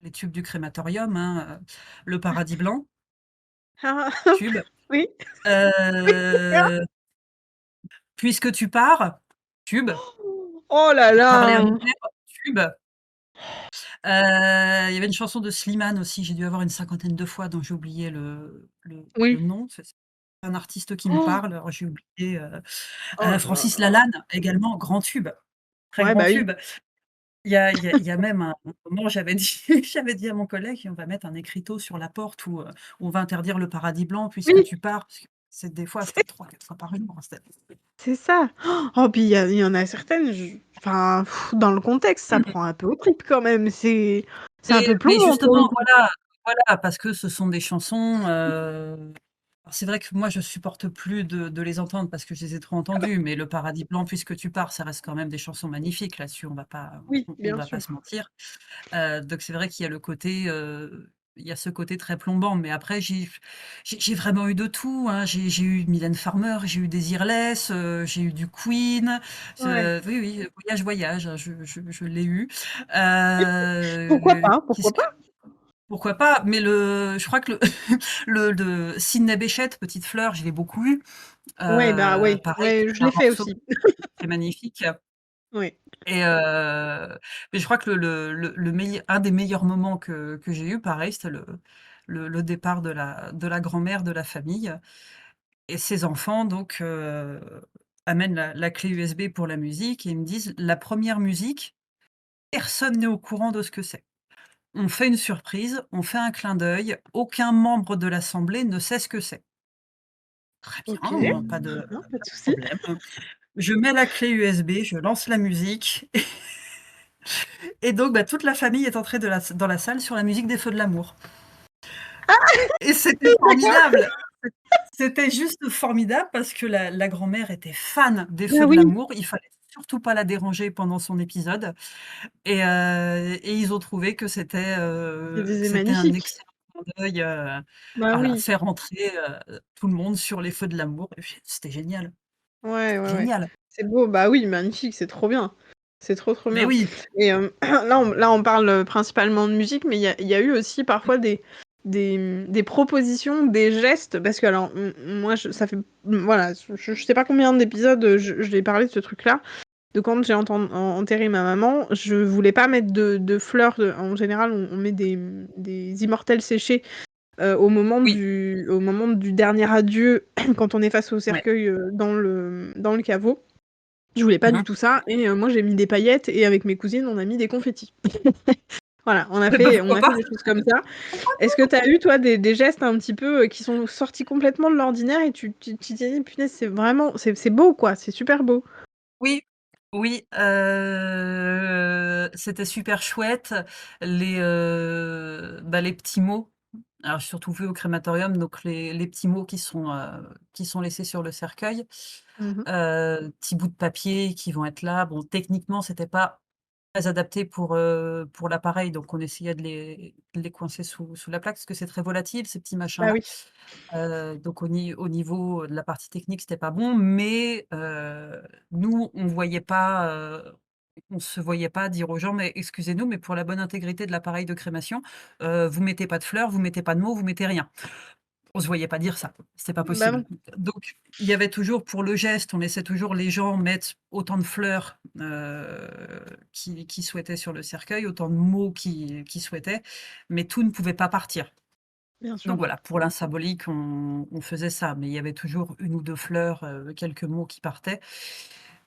du crématorium, hein, Le Paradis blanc,
Ah,
tube,
oui, oui, c'est ça.
heu, Puisque tu pars, tube,
Oh là
Pour parler un
là!
hiver, tube. Il y avait une chanson de Slimane aussi, j'ai dû avoir une cinquantaine de fois dont j'ai oublié le
Oui.
nom. C'est un artiste qui me
Oh
parle, alors j'ai oublié,
oh là
Francis
là.
Lalanne également, grand tube, très
Ouais,
grand
bah oui.
tube. Il y a même un moment, j'avais dit j'avais dit à mon collègue: «On va mettre un écriteau sur la porte où, on va interdire le paradis blanc puisque
Oui,
tu pars», parce que c'est des fois, c'était 3-4 fois par jour, hein, c'était
c'est ça. Oh, puis il y en a certaines, enfin, dans le contexte, ça
mmh.
prend un peu aux tripes quand même. C'est un peu
Mais
plombant pour le
justement,
coup.
voilà, parce que ce sont des chansons, alors c'est vrai que moi je supporte plus de les entendre parce que je les ai trop entendues, mais Le Paradis blanc, Puisque tu pars, ça reste quand même des chansons magnifiques là-dessus,
Oui,
on
bien
va pas
sûr.
se mentir. Donc c'est vrai qu'il y a le côté, il y a ce côté très plombant, mais après j'ai vraiment eu de tout, hein. J'ai eu Mylène Farmer, j'ai eu Désirless, j'ai eu du Queen,
Ouais.
oui, oui, Voyage, voyage, hein, je l'ai eu.
Pourquoi pas?
Qu'est-ce
Pourquoi
que
pas?
pourquoi pas? Mais je crois que le le de Sydney Bechet, Petite fleur, je l'ai beaucoup eu.
Ouais, bah, ouais,
Pareil,
ouais, je
c'est un
l'ai fait
morceau
aussi.
qui est magnifique.
Ouais.
Et mais je crois que le meilleur un des meilleurs moments que j'ai eu, pareil, c'était le départ de la grand-mère de la famille et ses enfants donc amènent la clé USB pour la musique et ils me disent: «La première musique, personne n'est au courant de ce que c'est. On fait une surprise, on fait un clin d'œil, aucun membre de l'assemblée ne sait ce que c'est». Très
OK.
bien,
Non, pas de
pas de
souci.
problème. Je mets la clé USB, je lance la musique et donc bah, toute la famille est entrée dans la salle sur la musique des Feux de l'amour et c'était
Oui, d'accord.
formidable! C'était juste formidable parce que la grand-mère était fan des
Bah
Feux de
oui,
l'amour. Il fallait surtout pas la déranger pendant son épisode et ils ont trouvé
c'est des
que c'était un
magnifique.
excellent clin d'œil,
Bah
voilà,
oui.
faire entrer, tout le monde sur les Feux de l'amour et puis c'était génial,
Ouais, ouais, ouais.
génial.
C'est beau, bah oui, magnifique, c'est trop bien. C'est trop, trop
Mais
bien
oui,
et là, on parle, principalement de musique, mais il y a eu aussi parfois des propositions, des gestes parce que alors, moi, ça fait, voilà, je sais pas combien d'épisodes, je l'ai parlé de ce truc-là, de quand j'ai enterré ma maman, je voulais pas mettre de fleurs, en général, on met des immortelles séchées,
oui,
au moment du dernier adieu, quand on est face au
ouais.
cercueil, dans le caveau. Je voulais pas
Mmh
du
mh.
tout ça et moi j'ai mis des paillettes et avec mes cousines, on a mis des confettis. Voilà,
Bah,
on
pourquoi
a
pas?
fait des choses comme ça. Est-ce que tu as eu toi des gestes un petit peu, qui sont sortis complètement de l'ordinaire et tu t'es dit: «Punaise, c'est vraiment c'est beau quoi, c'est super beau»?
Oui, oui, c'était super chouette. Les petits mots, alors j'ai surtout vu au crématorium, donc les petits mots qui sont laissés sur le cercueil,
Mmh mh.
petits bouts de papier qui vont être là. Bon, techniquement, c'était pas très adaptés pour l'appareil, donc on essayait de les coincer sous la plaque, parce que c'est très volatile, ces petits
Bah
machins-là.
oui.
Donc au niveau de la partie technique, c'était pas bon, mais nous, on se voyait pas dire aux gens: «Mais excusez-nous, mais pour la bonne intégrité de l'appareil de crémation, vous mettez pas de fleurs, vous mettez pas de mots, vous mettez rien». On se voyait pas dire ça, c'était pas
Bah
possible.
non.
Donc il y avait toujours pour le geste, on laissait toujours les gens mettre autant de fleurs, qu'ils souhaitaient sur le cercueil, autant de mots qu'ils souhaitaient, mais tout ne pouvait pas partir.
Bien sûr.
Donc voilà, pour la symbolique, on faisait ça, mais il y avait toujours 1 ou 2 fleurs, quelques mots qui partaient.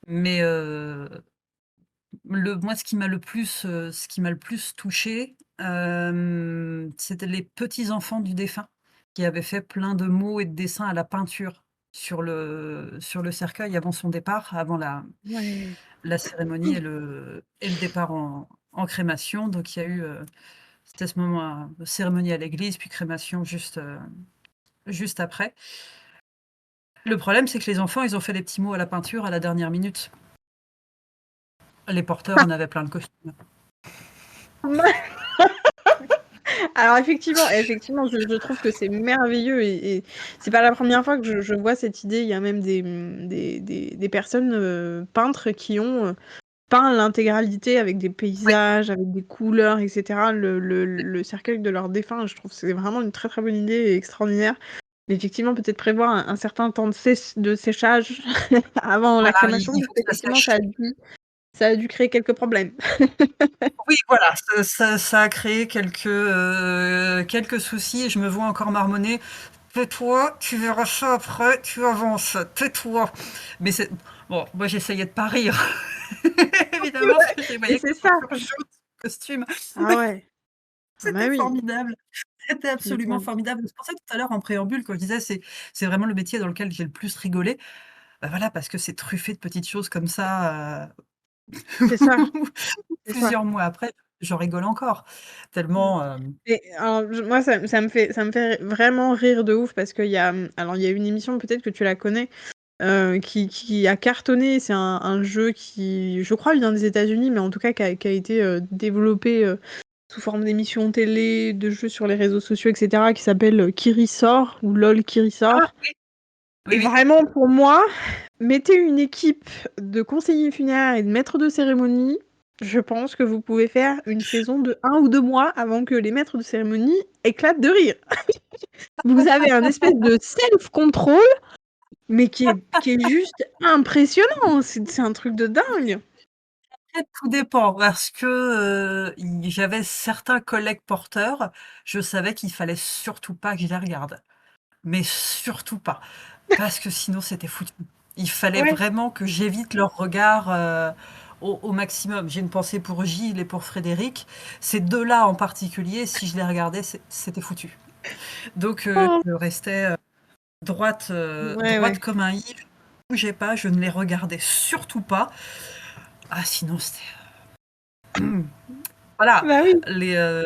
Mais moi, ce qui m'a le plus touchée, c'était les petits-enfants du défunt qui avaient fait plein de mots et de dessins à la peinture sur le cercueil avant son départ, avant
Ouais.
la cérémonie et le départ en crémation. Donc il y a eu, c'était ce moment, cérémonie à l'église, puis crémation juste après. Le problème, c'est que les enfants, ils ont fait des petits mots à la peinture à la dernière minute. Les porteurs en avaient plein le costume.
Alors effectivement, je trouve que c'est merveilleux et c'est pas la première fois que je vois cette idée. Il y a même des personnes, peintres qui ont, peint l'intégralité avec des
Oui,
paysages, avec des couleurs et cetera, le cercueil de leurs défunts. Je trouve que c'est vraiment une très, très bonne idée et extraordinaire. Mais effectivement, peut-être prévoir un certain temps de séchage avant la
voilà, il
crémation,
il
parce
faut que ça
qu'effectivement,
sèche.
ça a dû créer quelques problèmes.
Oui, voilà, ça a créé quelques soucis et je me vois encore marmonner: «Tais-toi, tu verras ça après, tu avances, tais-toi». Mais c'est bon, moi j'essayais de pas rire, évidemment, parce que je les
Mais
voyais
c'est
qui
ça!
étaient sur jaune costume.
Ah ouais. Ah bah
C'était
oui,
formidable, c'était
tu
absolument
m'étonnes.
formidable. C'est pour ça, tout à l'heure, en préambule, quand je disais: «C'est vraiment le métier dans lequel j'ai le plus rigolé». Bah, voilà, parce que c'est truffé de petites choses comme ça,
C'est ça, c'est ça.
plusieurs mois après, j'en rigole encore,
Mmh.
tellement,
Et alors moi ça me fait vraiment rire de ouf parce qu'il y a, alors il y a une émission, peut-être que tu la connais, qui a cartonné. C'est un jeu qui, je crois, vient des États-Unis, mais en tout cas qui a été, développé, sous forme d'émissions télé, de jeux sur les réseaux sociaux et cetera, qui s'appelle, Kiri Sort ou LOL Kiri
ah
Sort.
oui, oui,
Et
oui.
vraiment pour moi, mettez une équipe de conseillers funéraires et de maîtres de cérémonie, je pense que vous pouvez faire une saison de 1 ou 2 mois avant que les maîtres de cérémonie éclatent de rire. Vous avez un espèce de self-control, mais qui est juste impressionnant. C'est un truc de dingue.
Après, tout dépend parce que, j'avais certains collègues porteurs, je savais qu'il fallait surtout pas que je les regarde, mais surtout pas, parce que sinon c'était foutu. Il fallait
Ouais.
vraiment que j'évite leur regard, au maximum. J'ai une pensée pour Gilles et pour Frédéric. Ces 2 là en particulier, si je les regardais, c'était foutu. Donc
Oh.
je restais,
Ouais,
droite
ouais.
comme un i, je bougeais pas, je ne les regardais surtout pas. Ah sinon c'était, voilà,
Bah oui.
les,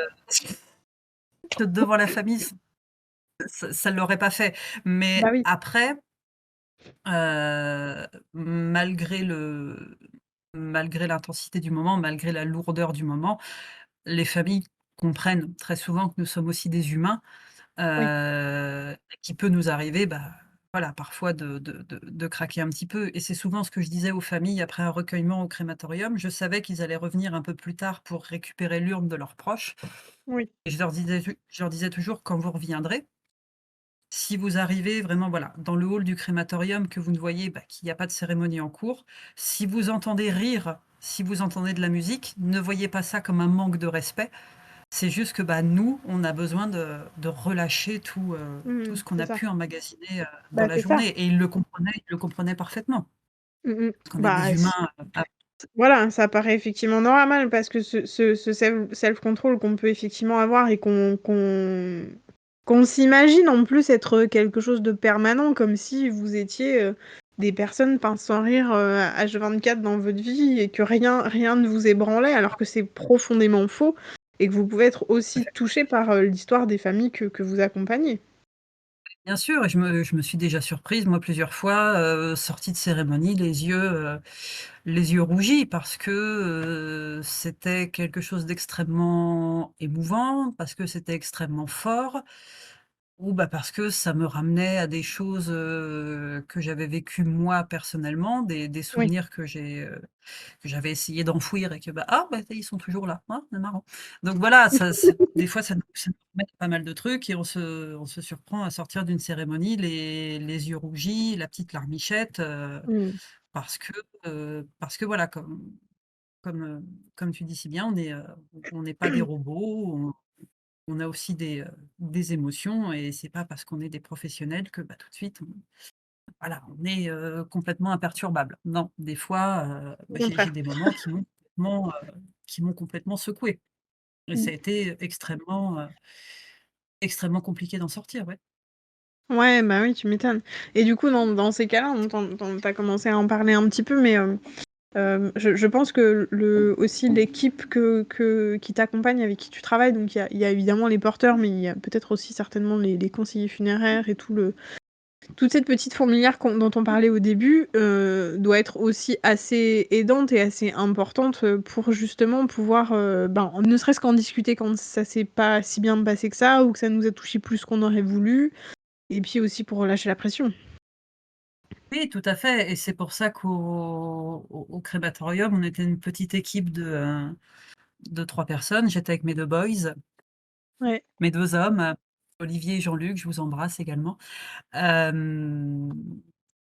devant la famille, ça l'aurait pas fait.
Bah
Mais
oui.
après, malgré l'intensité du moment, malgré la lourdeur du moment, les familles comprennent très souvent que nous sommes aussi des humains,
Oui.
qu'il peut nous arriver, bah, voilà, parfois de craquer un petit peu et c'est souvent ce que je disais aux familles après un recueillement au crématorium. Je savais qu'ils allaient revenir un peu plus tard pour récupérer l'urne de leurs proches
Oui.
et je leur disais toujours: «Quand vous reviendrez, si vous arrivez vraiment, voilà, dans le hall du crématorium, que vous ne voyez, bah, qu'il y a pas de cérémonie en cours, si vous entendez rire, si vous entendez de la musique, ne voyez pas ça comme un manque de respect. C'est juste que, bah, nous, on a besoin de relâcher tout
Mmh.
ce qu'on
C'est
a
ça.
pu emmagasiner, dans
Bah,
la
c'est ça.
journée et ils le comprenaient parfaitement.
Mmh mh.
Parce qu'on est des
Bah,
humains,
voilà, ça paraît effectivement normal parce que ce self-control qu'on peut effectivement avoir et qu'on s'imagine en plus être quelque chose de permanent, comme si vous étiez, des personnes pince sans rire, H24 dans votre vie et que rien ne vous ébranlait, alors que c'est profondément faux et que vous pouvez être aussi touchés par, l'histoire des familles que vous accompagnez.
Bien sûr, et je me suis déjà surprise, moi, plusieurs fois, sortie de cérémonie, les yeux rougis parce que, c'était quelque chose d'extrêmement émouvant, parce que c'était extrêmement fort ou bah, parce que ça me ramenait à des choses, que j'avais vécues moi personnellement, des
Oui.
souvenirs que j'avais essayé d'enfouir et que bah, ah bah, ils sont toujours là, ah, c'est marrant. Donc voilà, ça des fois ça nous ramène à pas mal de trucs et on se surprend à sortir d'une cérémonie les yeux rougis, la petite larmichette,
Mmh.
parce que voilà, comme, comme tu dis si bien, on n'est pas des robots, on a aussi des émotions et c'est pas parce qu'on est des professionnels que, bah, tout de suite voilà, on est, complètement imperturbable. Non, des fois,
Au
bah, j'ai
contraire.
des moments qui m'ont complètement secouée et ça
Mmh.
a été extrêmement compliqué d'en sortir, ouais.
Ouais, bah, oui, tu m'étonnes et du coup, dans ces cas-là, tu as commencé à en parler un petit peu, mais je pense que aussi l'équipe qui t'accompagne, avec qui tu travailles, donc il y a évidemment les porteurs, mais il y a peut-être aussi certainement les conseillers funéraires et toute cette petite fourmilière dont on parlait au début, doit être aussi assez aidante et assez importante, pour justement pouvoir, ben, ne serait-ce qu'en discuter quand ça s'est pas si bien passé que ça ou que ça nous a touché plus qu'on aurait voulu et puis aussi pour relâcher la pression.
Oui, tout à fait et c'est pour ça qu'au crématorium, on était une petite équipe de 3 personnes. J'étais avec mes 2 boys,
Ouais,
mes 2 hommes, Olivier et Jean-Luc, je vous embrasse également. Hem,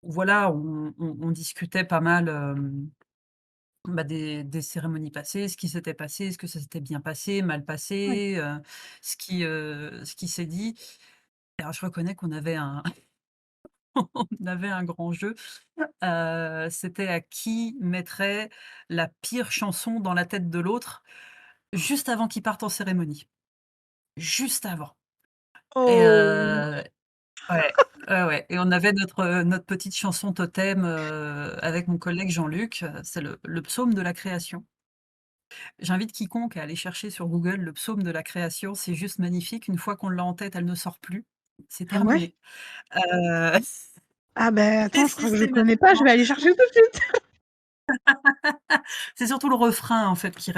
voilà, on discutait pas mal, bah, des cérémonies passées, ce qui s'était passé, est-ce que ça s'était bien passé, mal
ouais.
passé, ce qui s'est dit. Alors je reconnais qu'on avait un on avait un grand jeu, c'était à qui mettrait la pire chanson dans la tête de l'autre, juste avant qu'il parte en cérémonie. Juste avant et
Oh!
ouais, ouais, ouais et on avait notre petite chanson totem, avec mon collègue Jean-Luc, c'est le psaume de la création. J'invite quiconque à aller chercher sur Google le psaume de la création, c'est juste magnifique. Une fois qu'on l'a en tête, elle ne sort plus. C'est
Ah ouais?
terminé. Heu,
Ah bah,
et
attends, je crois que je connais pas, je
systématiquement.
vais aller chercher tout de suite.
C'est surtout le refrain, en fait,
Oui,
qui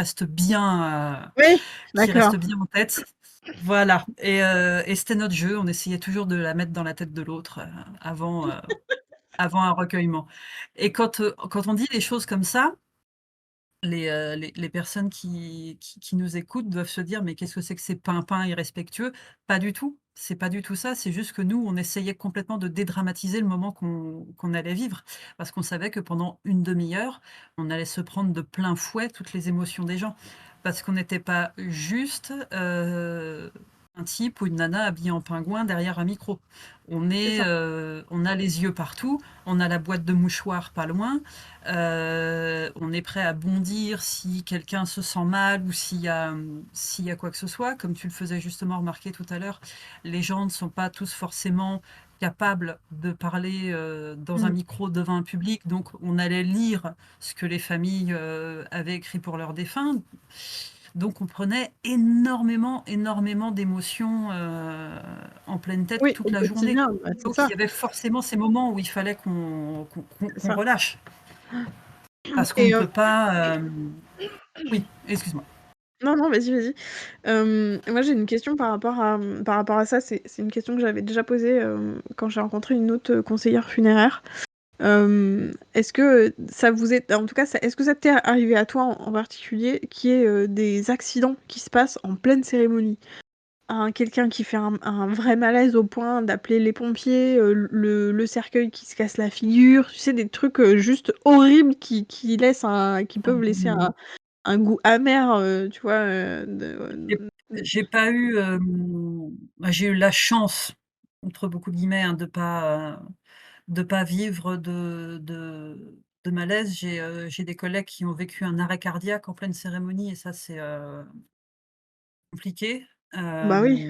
d'accord.
reste bien en tête. Voilà et c'était notre jeu. On essayait toujours de la mettre dans la tête de l'autre, avant un recueillement et quand on dit des choses comme ça, les personnes qui nous écoutent doivent se dire: «Mais qu'est-ce que c'est que ces pimpins irrespectueux?» Pas du tout, c'est pas du tout ça, c'est juste que nous, on essayait complètement de dédramatiser le moment qu'on allait vivre. Parce qu'on savait que pendant une demi-heure, on allait se prendre de plein fouet toutes les émotions des gens. Parce qu'on n'était pas juste, un type ou une nana habillée en pingouin derrière un micro.
C'est ça.
On a les yeux partout, on a la boîte de mouchoirs pas loin, on est prêt à bondir si quelqu'un se sent mal ou s'il y a quoi que ce soit. Comme tu le faisais justement remarquer tout à l'heure, les gens ne sont pas tous forcément capables de parler, dans un
Mmh.
micro devant un public, donc on allait lire ce que les familles, avaient écrit pour leurs défunts. Donc on prenait énormément, énormément d'émotions, en pleine tête
Oui,
toute
au
la journée.
quotidien, bah, c'est
Donc il
ça,
y avait forcément ces moments où il fallait qu'on
c'est
qu'on
ça
relâche. Parce qu'on ne
et
peut pas, oui, excuse-moi.
non, non, vas-y, vas-y. Moi, j'ai une question par rapport à ça. C'est une question que j'avais déjà posée, quand j'ai rencontré une autre, conseillère funéraire. Est-ce que, ça vous est en tout cas, est-ce que ça t'est arrivé à toi en particulier, qu'il y ait, des accidents qui se passent en pleine cérémonie? Quelqu'un qui fait un vrai malaise au point d'appeler les pompiers, le cercueil qui se casse la figure, tu sais, des trucs, juste horribles qui peuvent laisser
Mmh,
un goût amer, tu vois,
j'ai j'ai pas eu, bah, j'ai eu la «chance» entre beaucoup de guillemets, hein, de pas vivre de malaise. J'ai des collègues qui ont vécu un arrêt cardiaque en pleine cérémonie et ça c'est, compliqué.
bah, oui,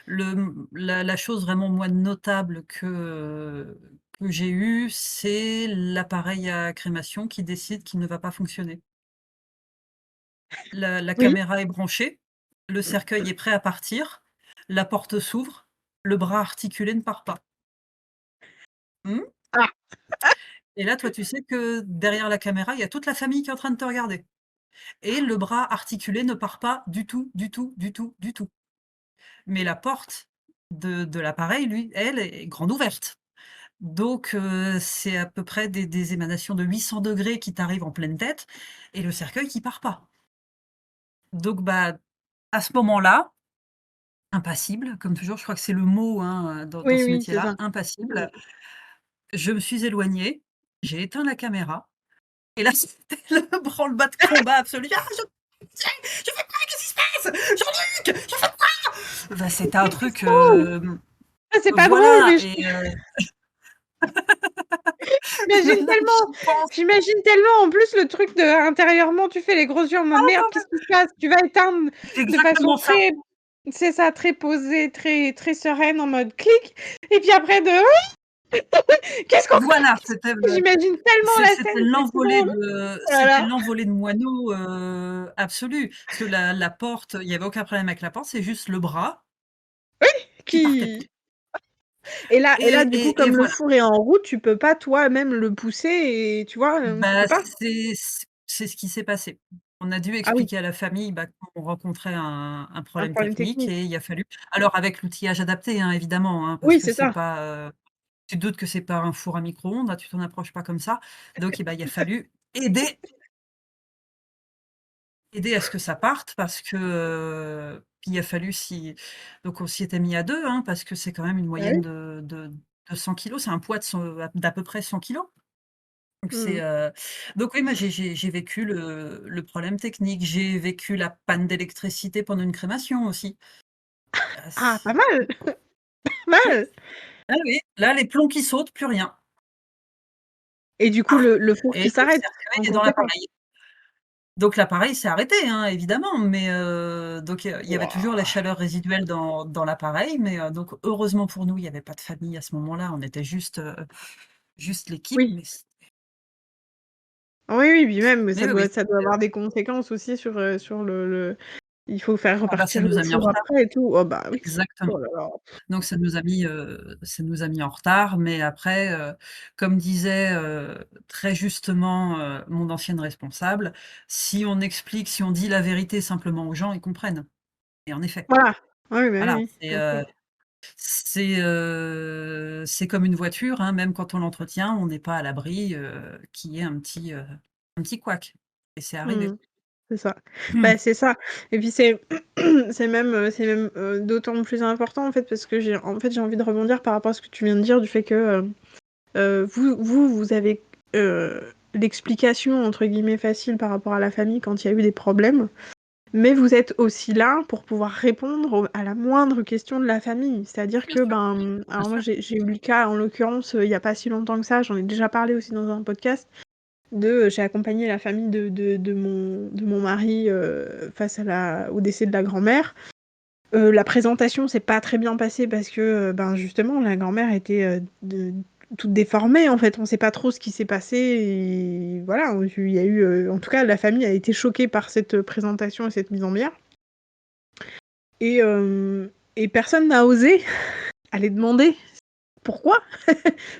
Hem, la chose vraiment moi notable que j'ai eue, c'est l'appareil à crémation qui décide qu'il ne va pas fonctionner. La
oui.
caméra est branchée, le cercueil est prêt à partir, la porte s'ouvre le bras articulé ne part pas. Mmh?
Ah!
Et là, toi, tu sais que derrière la caméra, il y a toute la famille qui est en train de te regarder et le bras articulé ne part pas du tout, du tout, du tout, du tout. Mais la porte de l'appareil, lui, elle, est grande ouverte. Donc c'est à peu près des émanations de 800° qui t'arrivent en pleine tête et le cercueil qui part pas. Donc bah, à ce moment-là, impassible, comme toujours, je crois que c'est le mot, hein, dans
Oui,
ce
oui, c'est
métier-là,
ça. Mmh.
impassible. Je me suis éloignée, j'ai éteint la caméra et là, c'était le branle-bas de combat absolu. «Ah, je fais quoi? Qu'est-ce qui se passe? Jean-Luc, je fais quoi?» Bah, c'était un
Mais c'est
truc,
drôle! Ah, c'est pas drôle,
voilà
mais
et
j'imagine
maintenant que
tellement
j'y pense,
j'imagine tellement en plus le truc de intérieurement tu fais les gros yeux en mode: «Merde, qu'est-ce qui se passe?» Tu vas éteindre
c'est
de façon
exactement ça.
très c'est ça, très posée, très très sereine en mode clic et puis après de: «Qu'est-ce qu'on fait?»
Voilà, c'était le
J'imagine tellement la
c'était
scène, c'est trop drôle. Oh là là.
l'envolée de moineaux, absolue. Parce que la porte, il y avait aucun problème avec la porte, c'est juste le bras qui partait
Qui
plus
et là du coup
et
comme le
voilà.
four est en route, tu peux pas toi-même le pousser et tu vois, tu
Bah,
peux pas?
c'est ce qui s'est passé. On a dû
Ah oui,
expliquer à la famille, bah, qu'on rencontrait un
un
problème
problème
technique
technique.
et il a fallu alors avec l'outillage adapté, hein, évidemment, hein, parce
Oui,
que
c'est
c'est
ça.
pas, tu te doutes que c'est pas un four à micro-ondes, hein, tu t'en approches pas comme ça. Donc bah, il a fallu aider à ce que ça parte parce que, puis il a fallu donc on s'y était mis à 2, hein, parce que c'est quand même une
Bah
moyenne
oui.
de 100 kilogrammes, c'est un poids d'à peu près 100 kilogrammes. Donc
Mmh.
donc oui, moi j'ai vécu le problème technique, j'ai vécu la panne d'électricité pendant une crémation aussi.
Ah, pas
C
mal, pas mal
Ah oui, là les plombs qui sautent, plus rien.
et du coup
Ah!
le four
Et
qui
le
s'arrête
cercueil
en
est dans
conséquence?
l'appareil. Donc l'appareil s'est arrêté, hein, évidemment, mais donc il y avait toujours la
Waouh!
chaleur résiduelle dans l'appareil, mais donc heureusement pour nous, il y avait pas de famille à ce moment-là, on était juste l'équipe,
Oui. Oui, oui, puis même
mais oui, oui,
ça doit avoir des conséquences aussi sur le il faut faire
ah bah, ça
repartir le
nous a mis en
four
retard.
après et tout. Oh bah oui.
Exactement.
Oh là là.
Donc ça nous a mis en retard, mais après, comme disait, très justement, mon ancienne responsable: «Si on explique, si on dit la vérité simplement aux gens, ils comprennent» et en effet,
Voilà. Oui, bah
voilà,
oui, oui. OK.
c'est comme une voiture, hein, même quand on l'entretient, on n'est pas à l'abri, qu'il y ait un petit couac et c'est
Mmh.
arrivé.
C'est ça. Bah, c'est ça et puis c'est c'est même d'autant plus important en fait parce que j'ai envie de rebondir par rapport à ce que tu viens de dire du fait que, vous avez, «l'explication» entre guillemets «facile» par rapport à la famille quand il y a eu des problèmes. Mais vous êtes aussi là pour pouvoir répondre à la moindre question de la famille. C'est-à-dire
Bien
que,
sûr, bien
alors moi
sûr.
j'ai eu le cas en l'occurrence, il y a pas si longtemps que ça, j'en ai déjà parlé aussi dans un podcast, j'ai accompagné la famille de mon mari, face au décès de la grand-mère. La présentation s'est pas très bien passée parce que, justement la grand-mère était, toute déformée en fait. On sait pas trop ce qui s'est passé et voilà, il y a eu, en tout cas la famille a été choquée par cette, présentation et cette mise en bière et personne n'a osé aller demander pourquoi?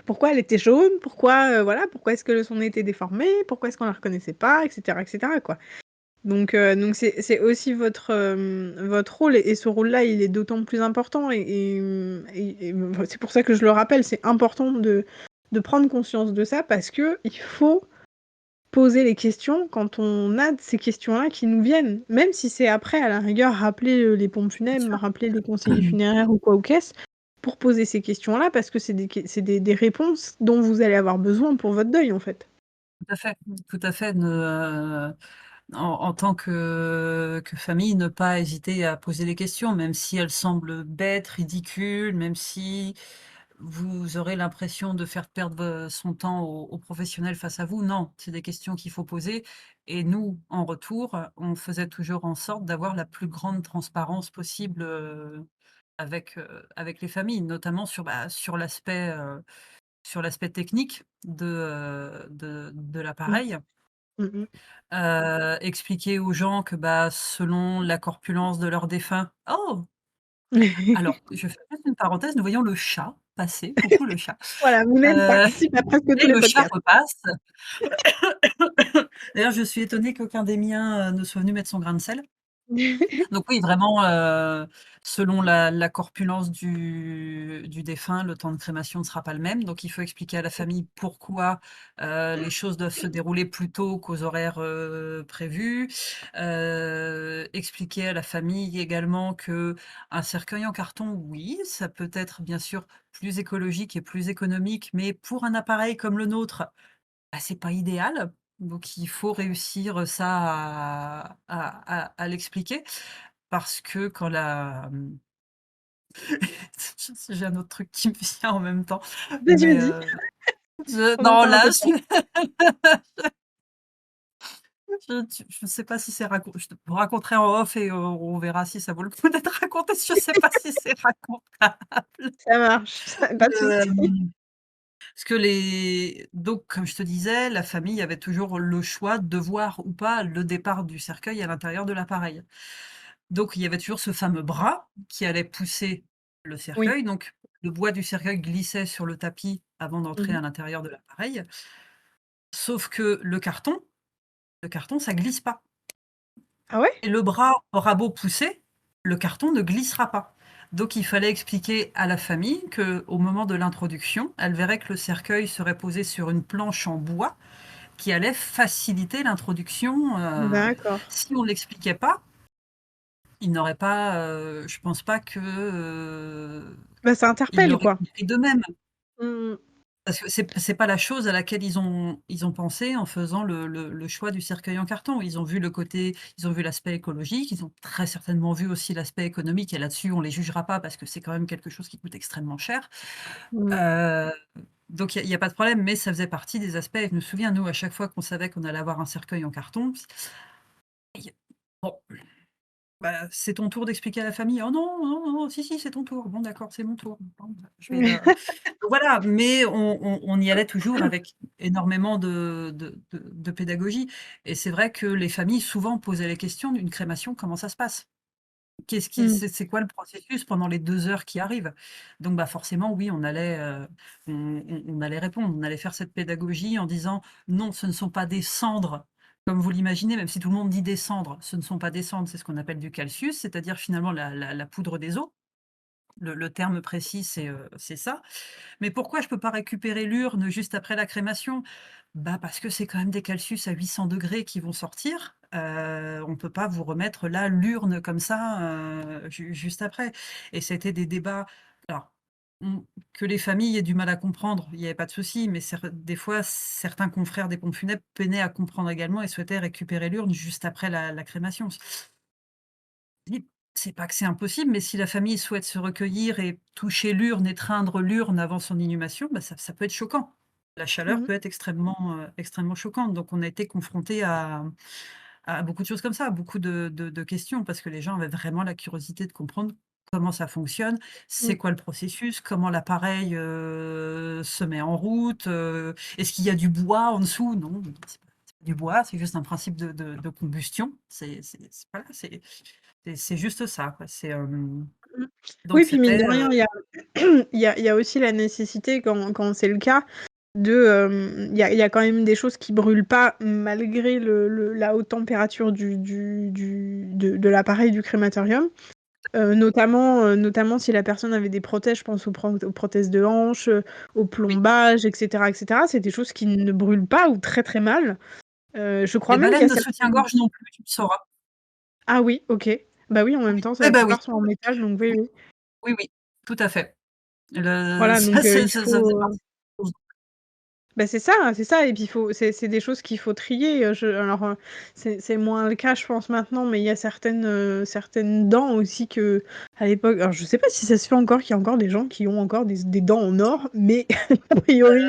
Pourquoi elle était jaune? Pourquoi, voilà, pourquoi est-ce que son nez était déformé? Pourquoi est-ce qu'on la reconnaissait pas? Et cetera, quoi. Donc c'est aussi votre rôle et ce rôle-là, il est d'autant plus important c'est pour ça que je le rappelle, c'est important de prendre conscience de ça parce qu'il faut poser les questions quand on a ces questions-là qui nous viennent. Même si c'est après, à la rigueur, rappeler, les pompes
Bien
funèbres,
sûr.
rappeler les conseillers funéraires ou quoi ou qu'est-ce, pour poser ces questions-là parce que c'est des réponses dont vous allez avoir besoin pour votre deuil, en fait.
Tout à fait, tout à fait. En tant que famille, ne pas hésiter à poser des questions, même si elles semblent bêtes, ridicules, même si vous aurez l'impression de faire perdre son temps aux professionnels face à vous. Non, c'est des questions qu'il faut poser. Et nous, en retour, on faisait toujours en sorte d'avoir la plus grande transparence possible avec les familles, notamment sur l'aspect technique de
Mmh.
l'appareil.
Mmh mh.
Expliquer aux gens que, selon la corpulence de leur défunt alors, je fais juste une parenthèse, nous voyons le chat passer. Coucou le chat.
Voilà, Mounet
Heu
participe à presque
et
tous les
le chat
podcasts.
repasse. D'ailleurs, je suis étonnée qu'aucun des miens, ne soit venu mettre son grain de sel. Donc oui, vraiment, selon la corpulence du défunt, le temps de crémation ne sera pas le même. Donc il faut expliquer à la famille pourquoi, les choses doivent se dérouler plus tôt qu'aux horaires, prévus. Expliquer à la famille également qu'un cercueil en carton, oui, ça peut être bien sûr plus écologique et plus économique, mais pour un appareil comme le nôtre, bah, c'est pas idéal. Donc il faut réussir ça à l'expliquer. Parce que quand j'ai un autre truc qui me vient en même temps,
Vas-y,
mais
vas-y,
je
on a
non
encore un
là,
peu de temps.
je sais pas si c'est je te raconterai en off et on verra si ça vaut le coup d'être raconté. Je sais pas si c'est racontable.
Ça marche, pas de souci.
Parce que donc comme je te disais, la famille avait toujours le choix de voir ou pas le départ du cercueil à l'intérieur de l'appareil. Donc il y avait toujours ce fameux bras qui allait pousser le
Oui.
cercueil, donc le bois du cercueil glissait sur le tapis avant d'entrer
Mmh.
à l'intérieur de l'appareil. Sauf que le carton ça glisse pas
Ah ouais?
et le bras aura beau pousser, le carton ne glissera pas. Donc il fallait expliquer à la famille qu'au moment de l'introduction, elle verrait que le cercueil serait posé sur une planche en bois qui allait faciliter l'introduction,
D'accord.
si on l'expliquait pas, ils n'auraient pas, je pense pas que,
Bah, ça
ils
interpelle,
l'auraient
quoi.
compris d'eux-mêmes.
Mmh mh.
Parce que c'est pas la chose à laquelle ils ont pensé en faisant le choix du cercueil en carton. Ils ont vu l'aspect écologique, ils ont très certainement vu aussi l'aspect économique et là-dessus on les jugera pas parce que c'est quand même quelque chose qui coûte extrêmement cher.
Mmh.
Heu, donc il y a pas de problème, mais ça faisait partie des aspects et je me souviens, nous, à chaque fois qu'on savait qu'on allait avoir un cercueil en carton, il bon, bah, c'est ton tour d'expliquer à la famille: «Oh non, non, non, non, si, si, c'est ton tour. Bon d'accord, c'est mon tour. Bon, bah, je vais le» voilà, mais on y allait toujours avec énormément de pédagogie et c'est vrai que les familles souvent posaient les questions d'une crémation, comment ça se passe? Qu'est-ce qui
Mmh.
c'est quoi le processus pendant les 2 heures qui arrivent? Donc bah, forcément oui, on allait répondre, on allait faire cette pédagogie en disant: «Non, ce ne sont pas des cendres comme vous l'imaginez», même si tout le monde dit des cendres, ce ne sont pas des cendres, c'est ce qu'on appelle du calcius, c'est-à-dire finalement la poudre des os. Le terme précis, c'est ça. Mais pourquoi je peux pas récupérer l'urne juste après la crémation? Bah, parce que c'est quand même des calcius à 800 degrés qui vont sortir. On peut pas vous remettre là l'urne comme ça, juste après et c'était des débats alors, mmh, que les familles aient du mal à comprendre, il y avait pas de souci, mais des fois, certains confrères des pompes funèbres peinaient à comprendre également et souhaitaient récupérer l'urne juste après la crémation. Oui, c'est pas que c'est impossible, mais si la famille souhaite se recueillir et toucher l'urne, étreindre l'urne avant son inhumation, bah, ça peut être choquant. La chaleur
Mmh.
peut être extrêmement choquante, donc on a été confrontés à beaucoup de choses comme ça, beaucoup de questions parce que les gens avaient vraiment la curiosité de comprendre comment ça fonctionne, c'est
Mmh.
quoi le processus, comment l'appareil, se met en route, est-ce qu'il y a du bois en dessous? Non, c'est pas du bois, c'est juste un principe de combustion. C'est voilà, c'est juste ça, quoi.
Mmh.
Donc
Oui, puis mine
c'était,
de rien, il y a aussi la nécessité quand c'est le cas il y a quand même des choses qui brûlent pas malgré la haute température de l'appareil du crématorium. Notamment si la personne avait des prothèses, je pense aux prothèses de hanche, au
oui,
plombage et cetera. C'est des choses qui ne brûlent pas ou très, très mal. Je crois
les
même qu'il y
baleines
a
de
certaines
soutien-gorge non plus, tu le sauras.
ah oui, OK. Bah oui, en même temps,
Eh
la
bah, oui,
plupart sont en métal, donc oui,
oui,
oui.
oui, oui, tout à fait.
Voilà,
Ça
donc
c'est
il
ça faisait
faut,
partie des choses.
bah, c'est ça et puis il faut c'est des choses qu'il faut trier, c'est moins le cas, je pense, maintenant, mais il y a certaines dents aussi qu'à l'époque alors je sais pas si ça se fait encore, qu'il y a encore des gens qui ont encore des dents en or, mais a priori,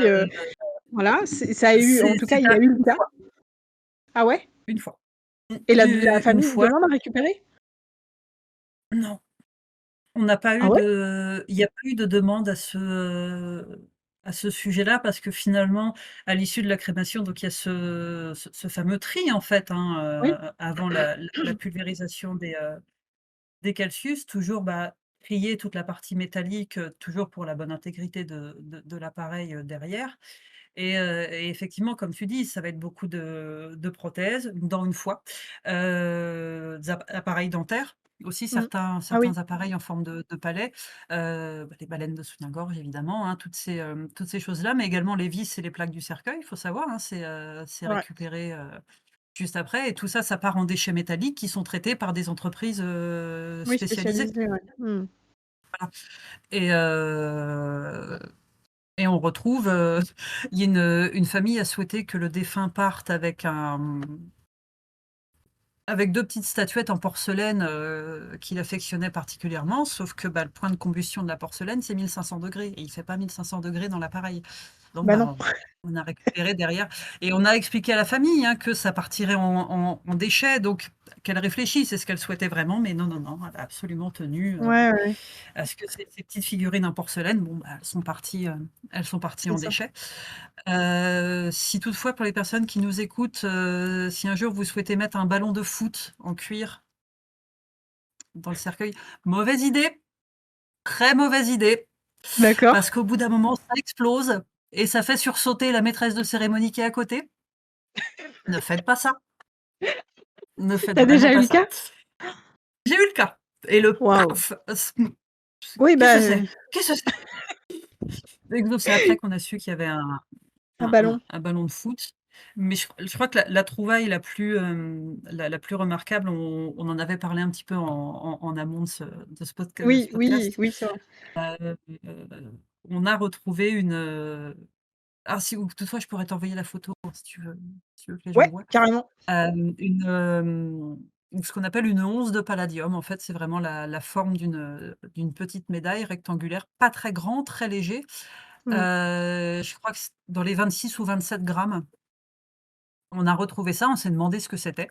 voilà, ça a eu en tout cas,
C'est
il y a eu
arrivé
le cas. Ah ouais?
une fois.
Et la
Une
famille
fois,
demande à récupérer?
non, on n'a pas
Ah
eu
ouais?
il y a pas eu de demande à ce sujet-là parce que finalement, à l'issue de la crémation, donc il y a ce fameux tri en fait, hein,
Oui.
avant la pulvérisation des calcius, toujours, bah, trier toute la partie métallique, toujours pour la bonne intégrité de l'appareil, derrière et effectivement, comme tu dis, ça va être beaucoup de prothèses, une dent une fois, des appareils dentaires aussi,
Mmh.
certains
Ah oui,
certains appareils en forme de palais, les baleines de soutien-gorge évidemment, hein, toutes ces choses-là, mais également les vis et les plaques du cercueil, il faut savoir, hein, c'est
ouais.
récupéré, juste après et tout ça, ça part en déchets métalliques qui sont traités par des entreprises,
Oui,
spécialisées.
spécialisé, ouais. Mmh.
Voilà et heu et on retrouve, il y a une famille a souhaité que le défunt parte avec 2 petites statuettes en porcelaine, qu'il affectionnait particulièrement, sauf que, bah, le point de combustion de la porcelaine, c'est 1 500 degrés et il fait pas 1 500 degrés dans l'appareil. Donc
Bah, non.
bah, on a récupéré derrière et on a expliqué à la famille, hein, que ça partirait en déchets, donc qu'elle réfléchisse. Est-ce qu'elle souhaitait vraiment? Mais non, non, non, elle a absolument tenu,
Ouais, ouais,
à ce que ces petites figurines en porcelaine, bon, bah, elles sont parties
c'est
en
ça.
déchets. Si toutefois pour les personnes qui nous écoutent, si un jour vous souhaitez mettre un ballon de foot en cuir dans le cercueil, mauvaise idée, très mauvaise idée,
D'accord.
parce qu'au bout d'un moment, ça explose et ça fait sursauter la maîtresse de cérémonie qui est à côté. Ne faites pas ça, ne faites
Tu as
vraiment
déjà eu
pas
le
ça.
cas?
J'ai eu le cas et le
Waouh!
paf!
Oui,
Qu'est-ce
bah,
que c'est? Qu'est-ce que c'est? Donc c'est après qu'on a su qu'il y avait un
un
Un un
ballon.
un ballon de foot, mais je crois que la trouvaille la plus remarquable, on en avait parlé un petit peu en amont de ce
Oui, oui,
podcast.
oui, c'est vrai.
Heu, on a retrouvé si ou toutefois je pourrais t'envoyer la photo si tu veux que les gens
Ouais,
voient.
carrément.
Ce qu'on appelle une once de palladium. En fait, c'est vraiment la forme d'une petite médaille rectangulaire, pas très grand, très léger.
Mmh.
Je crois que c'est dans les 26 ou 27 grammes. On a retrouvé ça, on s'est demandé ce que c'était.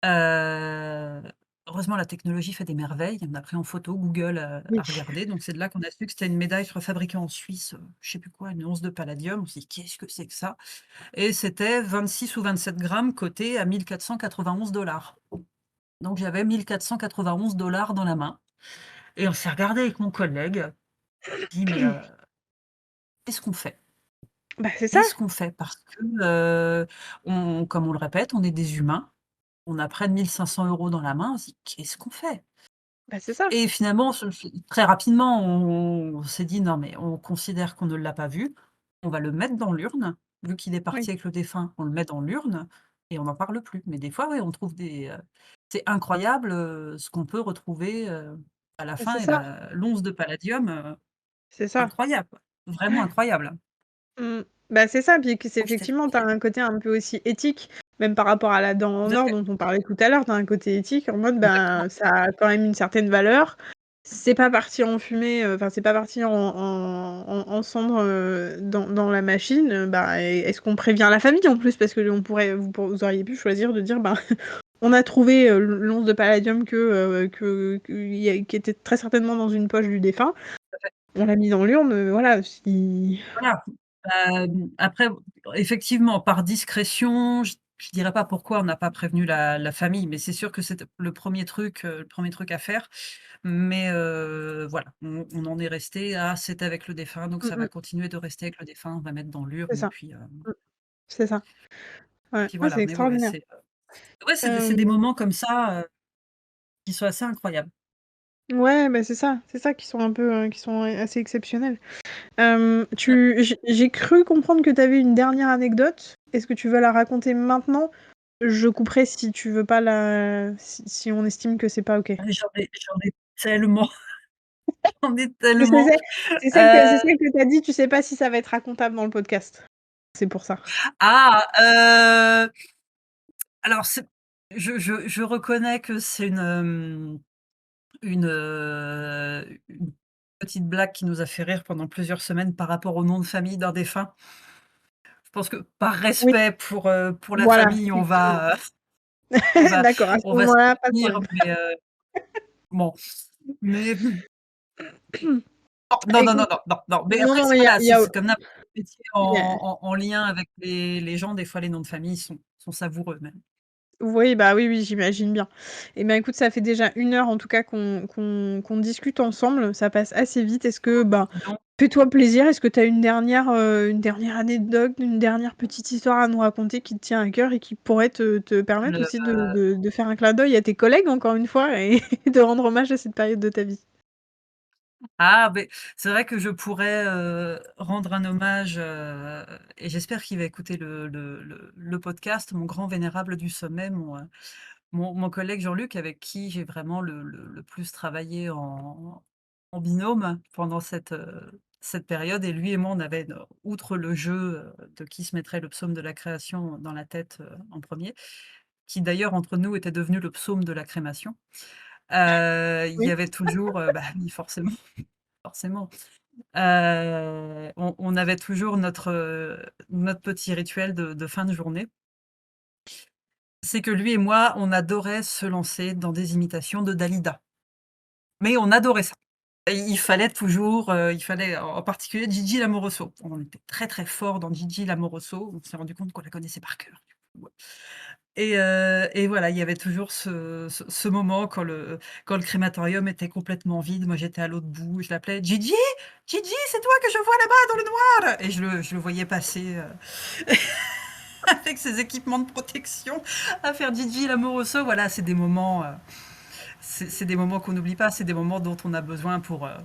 Heu, Heureusement la technologie fait des merveilles. On a pris en photo, Google,
Oui.
a regardé, donc c'est de là qu'on a su que c'était une médaille, je crois fabriquée en Suisse, je sais plus quoi, une once de palladium. On s'est dit: «Qu'est-ce que c'est que ça?» et c'était 26 ou 27 grammes cotés à 1 491 $. Donc j'avais 1 491 dans la main et on s'est regardé avec mon collègue, dit: «Mais, qu'est-ce qu'on fait?»
Bah, c'est ça.
Qu'est-ce qu'on fait? Parce que, on comme on le répète, on est des humains. On a près de 1 500 € dans la main, on se dit: «Qu'est-ce qu'on fait?»
Bah, c'est ça.
et finalement, très rapidement, on s'est dit: «Non, mais on considère qu'on ne l'a pas vu, on va le mettre dans l'urne. Vu qu'il est
Oui.
parti avec le défunt, on le met dans l'urne et on n'en parle plus». Mais des fois, oui, on trouve c'est incroyable, ce qu'on peut retrouver, à la
Bah,
fin
c'est
et
ça.
l'once de palladium,
C'est ça.
incroyable, vraiment incroyable.
Mmh. Bah, c'est ça, puis que c'est
Oh, j'étais
effectivement, tu as un côté un peu aussi éthique, même par rapport à la dent
tout
en
à
or
fait,
dont on parlait tout à l'heure. Tu as un côté éthique en mode,
exactement.
ben, ça a quand même une certaine valeur. C'est pas parti en fumée, enfin, c'est pas parti en cendres, dans la machine, bah, est-ce qu'on prévient la famille en plus? Parce que vous auriez pu choisir de dire: «Ben, on a trouvé, l'once de palladium qui était très certainement dans une poche du défunt. On l'a mis dans l'urne», voilà, si
Voilà, après, effectivement, par discrétion, je dirais pas pourquoi on n'a pas prévenu la famille, mais c'est sûr que c'était le 1er truc à faire. Mais voilà, on en est resté à «c'est avec le défunt, donc
mmh
ça va
mh,
continuer de rester avec le défunt, on va mettre dans
c'est
l'urne»
ça. Mmh, c'est ça.
et
Ouais,
puis
ouais,
voilà,
c'est
mais ouais,
extraordinaire.
c'est des
Hem,
moments comme ça, qui sont assez incroyables.
ouais, bah, c'est ça qui sont un peu, qui sont assez exceptionnels.
Heu,
J'ai cru comprendre que tu avais une dernière anecdote. Est-ce que tu veux la raconter maintenant? Je couperai si tu veux pas si on estime que c'est pas OK.
j'en ai tellement, j'en ai
Parce que
tellement,
c'est
heu
celle que tu as dit, tu sais pas si ça va être racontable dans le podcast. C'est pour ça.
ah, alors je reconnais que c'est une petite blague qui nous a fait rire pendant plusieurs semaines par rapport au nom de famille d'un défunt. Je pense que par
Oui,
respect pour la
voilà,
famille,
effectivement.
on va
D'accord, à ce
on va
moment-là, pas de
s'abstenir,
problème.
mais bon, mais non, non, non,
Écoute,
non, non, non, mais
non,
après
non,
c'est
mais
voilà,
il y a
c'est comme n'importe quel métier
il y a
en lien avec les gens, des fois les noms de famille sont savoureux même.
Oui, bah, oui, oui, j'imagine bien. Et ben, écoute, ça fait déjà 1 heure en tout cas qu'on discute ensemble, ça passe assez vite. Est-ce que, ben,
Dis donc,
fais-toi plaisir, est-ce que tu as une dernière anecdote, une dernière petite histoire à nous raconter qui te tient à cœur et qui pourrait te permettre
le
aussi de faire un clin d'œil à tes collègues encore une fois et de rendre hommage à cette période de ta vie?
ah beh, c'est vrai que je pourrais, rendre un hommage, et j'espère qu'il va écouter le podcast, mon grand vénérable du sommet, mon collègue Jean-Luc avec qui j'ai vraiment le plus travaillé en binôme pendant cette période et lui et moi, on avait outre le jeu, de qui se mettrait le psaume de la création dans la tête, en premier, qui d'ailleurs entre nous était devenu le psaume de la crémation. Il y
Oui.
avait toujours, bah oui forcément, forcément. On avait toujours notre petit rituel de fin de journée. C'est que lui et moi, on adorait se lancer dans des imitations de Dalida. Mais on adorait ça. Et il fallait en particulier Gigi Lamoroso. On était très, très fort dans Gigi Lamoroso. On s'est rendu compte qu'on la connaissait par cœur, du coup, et voilà, il y avait toujours ce moment quand le crématorium était complètement vide. Moi, j'étais à l'autre bout, je l'appelais: «Gigi! Gigi, c'est toi que je vois là-bas dans le noir!» et je le voyais passer, avec ses équipements de protection à faire Gigi Lamoroso. Voilà, c'est des moments qu'on n'oublie pas, c'est des moments dont on a besoin
Voilà,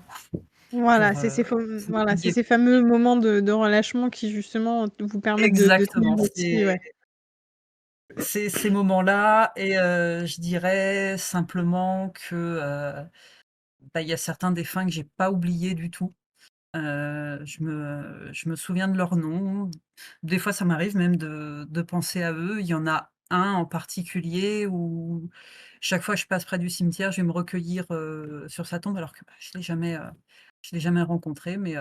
pour
voilà, c'est
oublier.
ces fameux moments de relâchement qui justement vous permettent de
Exactement,
tenir aussi, ouais.
c'est ces moments-là et je dirais simplement que, bah, il y a certains défunts que j'ai pas oubliés du tout. Je me souviens de leurs noms. Des fois, ça m'arrive même de penser à eux. Il y en a un en particulier où chaque fois que je passe près du cimetière, je vais me recueillir, sur sa tombe alors que, bah, je l'ai jamais rencontré mais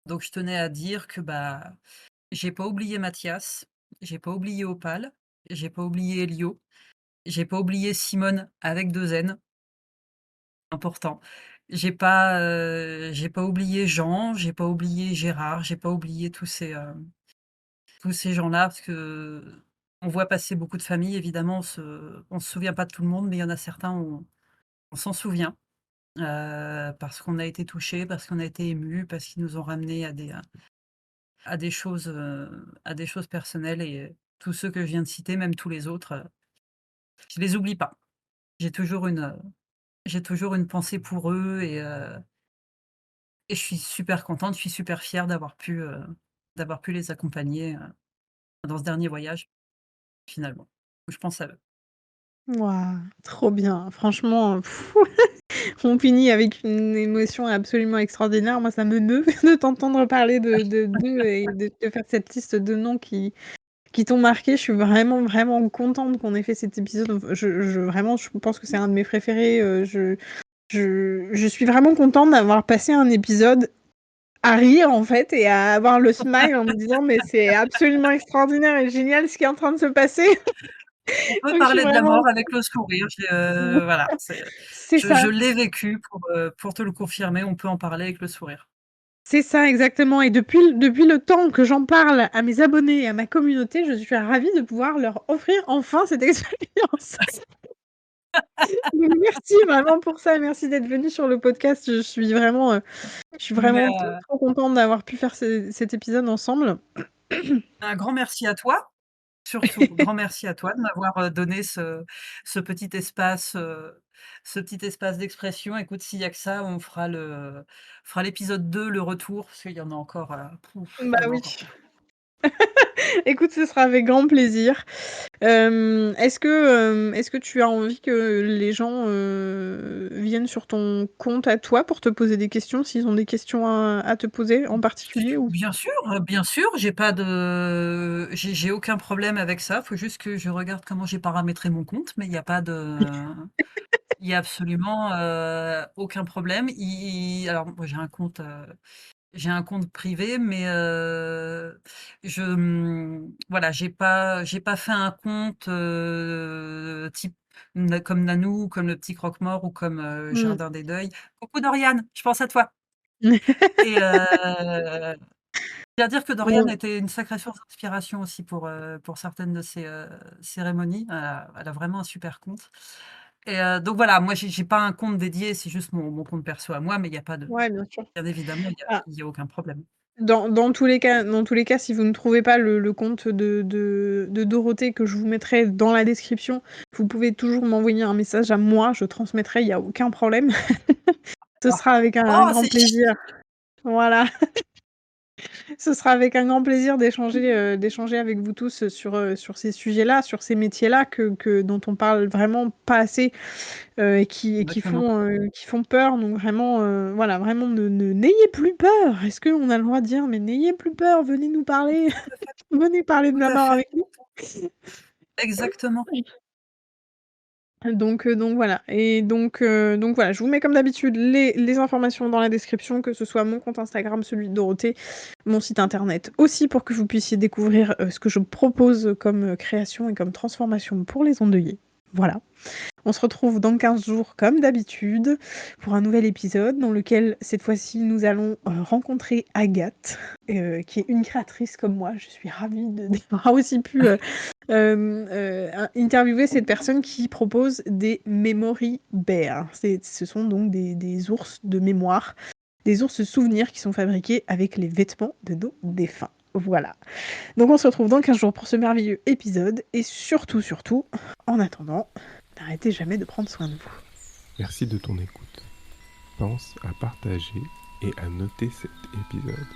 donc je tenais à dire que, bah, j'ai pas oublié Mathias, j'ai pas oublié Opal, j'ai pas oublié Elio, j'ai pas oublié Simone avec 2 N, important. J'ai pas oublié Jean, j'ai pas oublié Gérard, j'ai pas oublié tous ces gens-là parce qu'on voit passer beaucoup de familles évidemment, on se souvient pas de tout le monde, mais il y en a certains, on s'en souvient, parce qu'on a été touchés, parce qu'on a été émus, parce qu'ils nous ont ramenés à des choses personnelles et tous ceux que je viens de citer, même tous les autres, je les oublie pas. J'ai toujours j'ai toujours une pensée pour eux et je suis super contente, je suis super fière d'avoir pu les accompagner, dans ce dernier voyage, finalement. Je pense à eux.
Waouh, trop bien. Franchement, on finit avec une émotion absolument extraordinaire. Moi, ça me meut de t'entendre parler de d'eux et de faire cette liste de noms qui t'ont marqué. Je suis vraiment, vraiment contente qu'on ait fait cet épisode. Enfin, vraiment, je pense que c'est un de mes préférés. Je suis vraiment contente d'avoir passé un épisode à rire, en fait, et à avoir le smile en me disant: «Mais c'est absolument extraordinaire et génial ce qui est en train de se passer».
On peut
Donc je suis
parler de la
vraiment
mort avec le sourire, voilà,
c'est
je
ça.
l'ai vécu pour te le confirmer, on peut en parler avec le sourire.
C'est ça, exactement, et depuis le temps que j'en parle à mes abonnés et à ma communauté, je suis ravie de pouvoir leur offrir enfin cette expérience. Donc merci vraiment pour ça, merci d'être venu sur le podcast. Je suis
Mais,
vraiment trop, trop contente d'avoir pu faire cet épisode ensemble.
un grand merci à toi. Surtout, grand merci à toi de m'avoir, donné ce petit espace d'expression. Écoute, s'il y a que ça, on fera l'épisode 2, le retour, parce qu'il y en a encore,
Bah
il y en a
oui.
encore beaucoup.
Écoute, ce sera avec grand plaisir. Est-ce que tu as envie que les gens, viennent sur ton compte à toi pour te poser des questions, s'ils ont des questions à te poser en particulier ou?
Bien sûr, j'ai aucun problème avec ça. Faut juste que je regarde comment j'ai paramétré mon compte, mais il y a absolument, aucun problème. Alors moi j'ai un compte privé, mais voilà, j'ai pas fait un compte, type comme Nanou, ou comme le Petit Croque-Mort ou comme,
Mmh.
Jardin des Deuils. Coucou Doriane, je pense à toi et Je tiens à dire que Dorian
Donc
était une sacrée source d'inspiration aussi pour certaines de ces, cérémonies. Elle a vraiment un super compte et donc voilà, moi j'ai pas un compte dédié, c'est juste mon compte perso à moi, mais il y a pas de
ouais, bien sûr.
bien évidemment,
Ah,
il y a aucun problème.
dans tous les cas, si vous ne trouvez pas le compte de Dorothée que je vous mettrai dans la description, vous pouvez toujours m'envoyer un message à moi, je transmettrai, il y a aucun problème. Ce
Alors
sera avec un
oh,
grand
c'est
plaisir. Voilà. Ce sera avec un grand plaisir d'échanger avec vous tous, sur ces sujets-là, sur ces métiers-là dont on parle vraiment pas assez, et qui
exactement,
font peur. Donc vraiment, voilà, vraiment n'ayez plus peur! Est-ce qu'on a le droit de dire: «Mais n'ayez plus peur, venez nous parler,
tout à fait,
venez parler de
tout
la
à
mort
fait,
avec nous».
exactement.
Donc voilà et donc voilà, je vous mets comme d'habitude les informations dans la description, que ce soit mon compte Instagram, celui de Dorothée, mon site internet aussi pour que vous puissiez découvrir, ce que je propose comme, création et comme transformation pour les endeuillés. Voilà. On se retrouve dans 15 jours comme d'habitude pour un nouvel épisode dans lequel cette fois-ci nous allons, rencontrer Agathe, qui est une créatrice comme moi. Je suis ravie d'avoir aussi pu, interviewer cette personne qui propose des memory bears. Ce sont donc des ours de mémoire, des ours souvenirs qui sont fabriqués avec les vêtements de nos défunts. Voilà. Donc on se retrouve dans 15 jours pour ce merveilleux épisode et surtout, surtout, en attendant, n'arrêtez jamais de prendre soin de vous.
Merci de ton écoute. Pense à partager et à noter cet épisode.